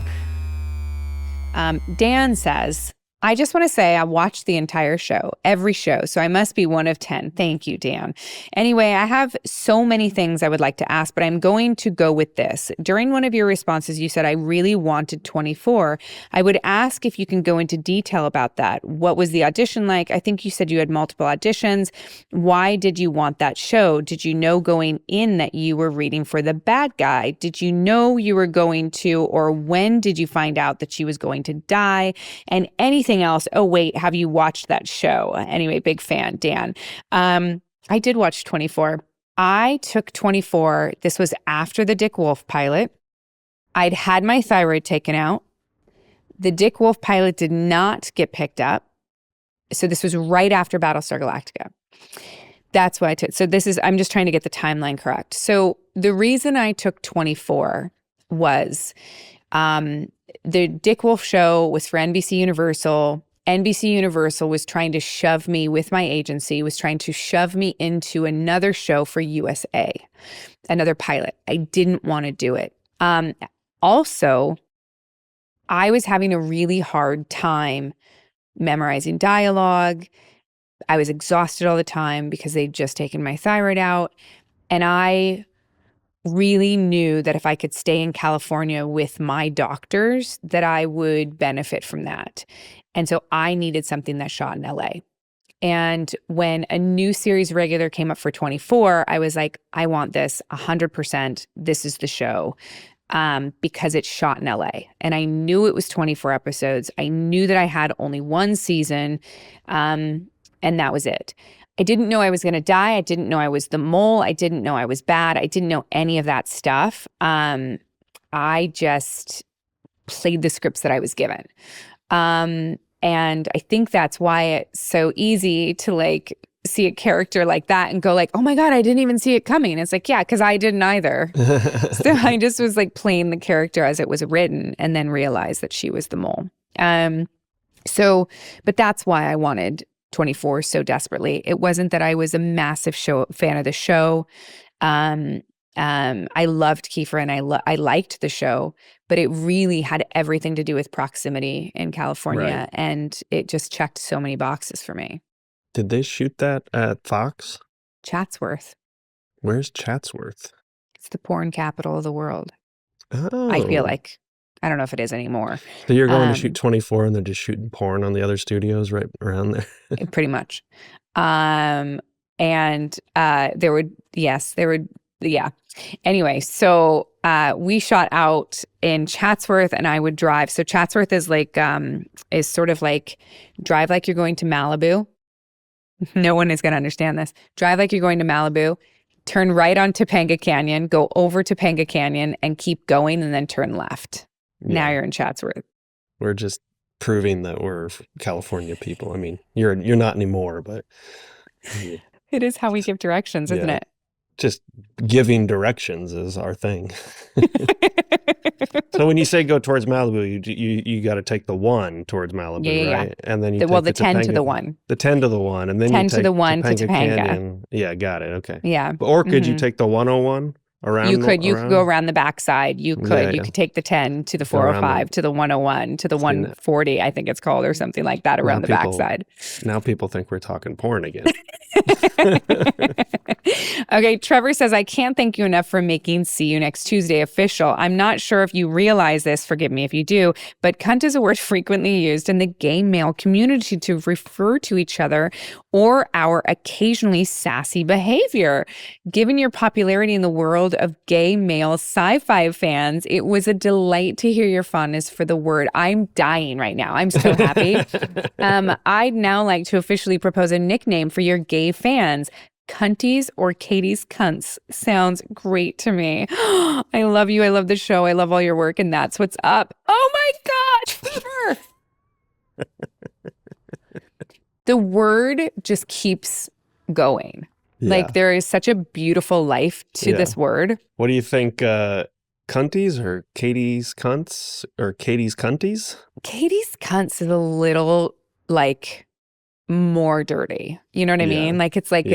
Dan says, I just want to say I watched the entire show, every show, so I must be one of 10. Thank you, Dan. Anyway, I have so many things I would like to ask, but I'm going to go with this. During one of your responses, you said I really wanted 24. I would ask if you can go into detail about that. What was the audition like? I think you said you had multiple auditions. Why did you want that show? Did you know going in that you were reading for the bad guy? Did you know you were going to, or when did you find out that she was going to die? And anything else? Oh, wait, have you watched that show? Anyway, big fan, Dan. I did watch 24. I took 24. This was after the Dick Wolf pilot. I'd had my thyroid taken out. The Dick Wolf pilot did not get picked up. So this was right after Battlestar Galactica. That's why I took. So I'm just trying to get the timeline correct. So the reason I took 24 was the Dick Wolf show was for NBC Universal. NBC Universal was trying to shove me with my agency, was trying to shove me into another show for USA, another pilot. I didn't want to do it. Also, I was having a really hard time memorizing dialogue. I was exhausted all the time because they'd just taken my thyroid out. And I really knew that if I could stay in California with my doctors, that I would benefit from that. And so I needed something that shot in LA. And when a new series regular came up for 24, I was like, I want this 100%. This is the show. Because it's shot in LA. And I knew it was 24 episodes. I knew that I had only one season. And that was it. I didn't know I was going to die. I didn't know I was the mole. I didn't know I was bad. I didn't know any of that stuff. I just played the scripts that I was given. And I think that's why it's so easy to like see a character like that and go like, oh my God, I didn't even see it coming. And it's like, yeah, because I didn't either. So I just was like playing the character as it was written and then realized that she was the mole. So, but that's why I wanted 24 so desperately. It wasn't that I was a massive fan of the show. I loved Kiefer and I liked the show, but it really had everything to do with proximity in California,
Right.
and it just checked so many boxes for me.
Did they shoot that at Fox?
Chatsworth,
Where's Chatsworth?
it's the porn capital of the world.
Oh.
I feel like. I don't know if it is anymore.
So you're going to shoot 24 and they're just shooting porn on the other studios right around there?
Pretty much. And there would, yeah. Anyway, so we shot out in Chatsworth and I would drive. So Chatsworth is like, is sort of like drive like you're going to Malibu. No one is going to understand this. Drive like you're going to Malibu, turn right on Topanga Canyon, go over Topanga Canyon and keep going and then turn left. Now you're in Chatsworth.
We're just proving that we're California people. I mean, you're not anymore, but
It is how we give directions, isn't it?
Just giving directions is our thing. So when you say go towards Malibu, you got to take the 1 towards Malibu, right? And then you
the 10 to the 1.
The 10 to the 1, and then
10
you
to
take
the 1 to
Topanga
Topanga.
Canyon. Yeah, got it. Okay.
Yeah.
Or could you take the 101 around?
You could go around the backside. You could. You could take the 10 to the 405 to the 101 to the 140, I think it's called, or something like that around the backside.
Now people think we're talking porn again.
Okay, Trevor says, I can't thank you enough for making See You Next Tuesday official. I'm not sure if you realize this, forgive me if you do, but cunt is a word frequently used in the gay male community to refer to each other or our occasionally sassy behavior. Given your popularity in the world of gay male sci-fi fans, it was a delight to hear your fondness for the word. I'm dying right now. I'm so happy. I'd now like to officially propose a nickname for your gay fans. Cunties or Katie's Cunts sounds great to me. I love you. I love the show. I love all your work. And that's what's up. Oh my God, Trevor. The word just keeps going.
Yeah.
Like there is such a beautiful life to this word.
What do you think? Cunties or Katie's Cunts or Katie's Cunties?
Katie's Cunts is a little like more dirty. You know what I mean? Like it's like,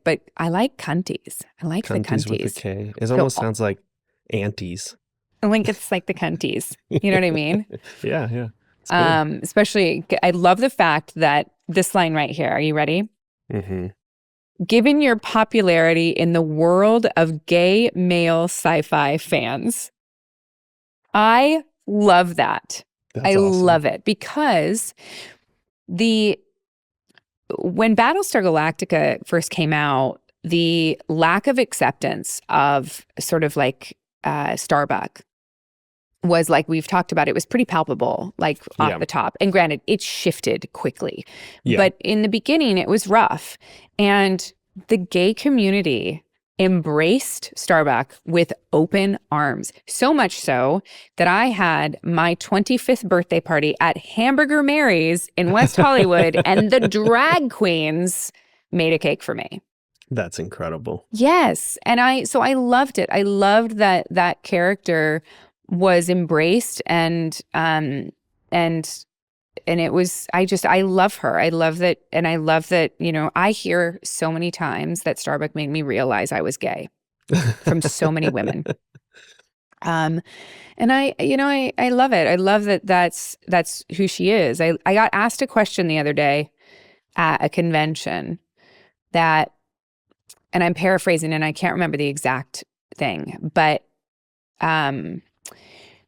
but I like cunties. I like the cunties.
With a K. It almost sounds like aunties.
I think it's like the cunties. You know what I mean?
Yeah.
Especially, I love the fact that this line right here. Are you ready?
Mm-hmm.
Given your popularity in the world of gay male sci-fi fans. I love that.
That's
I
awesome.
love it because when Battlestar Galactica first came out, the lack of acceptance of sort of like Starbuck was, like we've talked about, it was pretty palpable, like off the top. And granted, it shifted quickly.
Yeah.
But in the beginning, it was rough. And the gay community embraced Starbuck with open arms. So much so that I had my 25th birthday party at Hamburger Mary's in West Hollywood, and the drag queens made a cake for me.
That's incredible.
Yes. And I loved it. I loved that that character was embraced and it was, I love her. I love that. And I love that, you know, I hear so many times that Starbuck made me realize I was gay from so many women. And I love it. I love that that's who she is. I got asked a question the other day at a convention that, and I'm paraphrasing and I can't remember the exact thing, but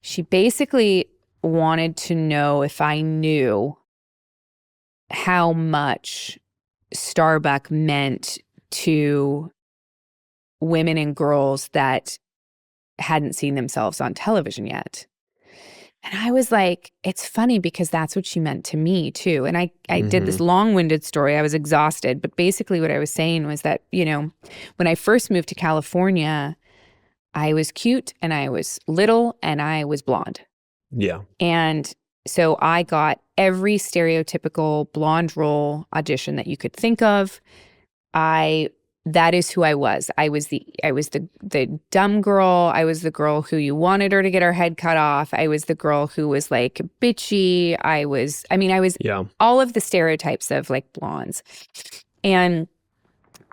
she basically wanted to know if I knew how much Starbuck meant to women and girls that hadn't seen themselves on television yet. And I was like, it's funny because that's what she meant to me too. And I did this long-winded story. I was exhausted. But basically what I was saying was that, you know, when I first moved to California, I was cute and I was little and I was blonde.
Yeah.
And so I got every stereotypical blonde role audition that you could think of. I that is who I was. I was the dumb girl. I was the girl who you wanted her to get her head cut off. I was the girl who was like bitchy. I was
Yeah.
all of the stereotypes of like blondes. And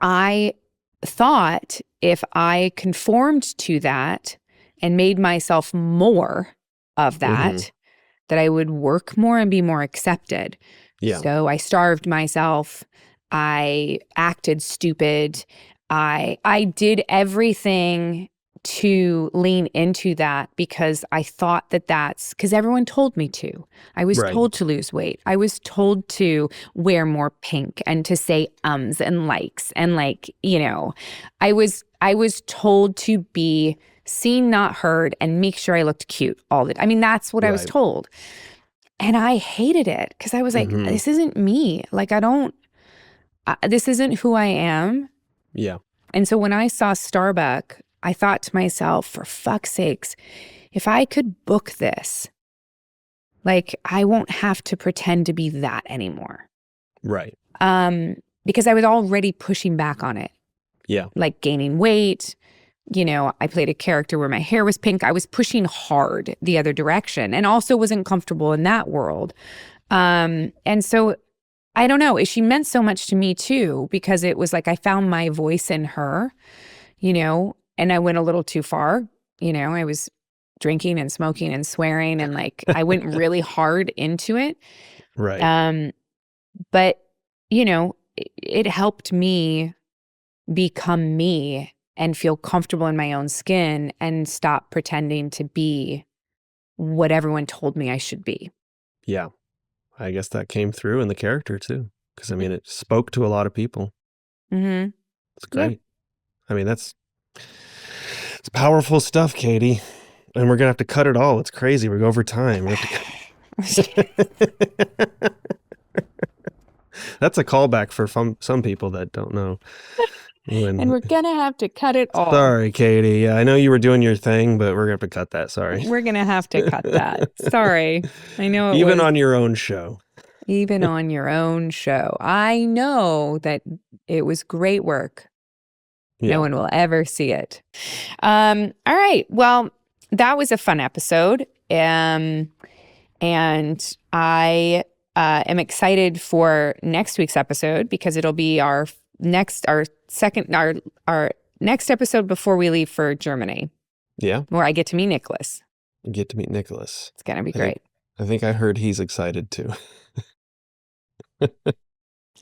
I thought if I conformed to that and made myself more of that, that I would work more and be more accepted.
Yeah.
So I starved myself. I acted stupid. I did everything to lean into that because I thought that that's because everyone told me to. I was
Right.
told to lose weight. I was told to wear more pink and to say ums and likes and like, you know, I was told to be seen, not heard, and make sure I looked cute all the time. I mean, that's what I was
Right.
told. And I hated it because I was like, this isn't me. Like, this isn't who I am.
Yeah.
And so when I saw Starbuck, I thought to myself, for fuck's sakes, if I could book this, like, I won't have to pretend to be that anymore.
Right.
Because I was already pushing back on it.
Yeah.
Like gaining weight. You know, I played a character where my hair was pink. I was pushing hard the other direction and also wasn't comfortable in that world. And so I don't know. She meant so much to me too, because it was like I found my voice in her, you know, and I went a little too far. You know, I was drinking and smoking and swearing and like I went really hard into it.
Right.
But, you know, it helped me become me and feel comfortable in my own skin and stop pretending to be what everyone told me I should be.
Yeah. I guess that came through in the character too. Because I mean, it spoke to a lot of people.
Mm-hmm.
It's great. I mean, it's powerful stuff, Katee. And we're going to have to cut it all. It's crazy. We go over time. We have to That's a callback for some people that don't know.
And we're going to have to cut it all.
Sorry, Katee. I know you were doing your thing, but we're going to have to cut that. Sorry.
We're going to have to cut that. Sorry. I know
Even on your own show.
Even on your own show. I know that it was great work.
Yeah.
No one will ever see it. All right. Well, that was a fun episode. And I am excited for next week's episode because it'll be our next episode before we leave for Germany.
Yeah.
Where I get to meet Nicolas.
You get to meet Nicolas.
It's going to be great.
I think I heard he's excited too.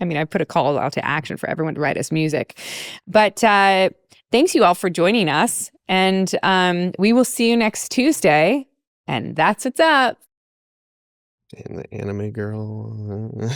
I mean, I put a call out to action for everyone to write us music. But thanks you all for joining us. And we will see you next Tuesday. And that's what's up.
And the anime girl.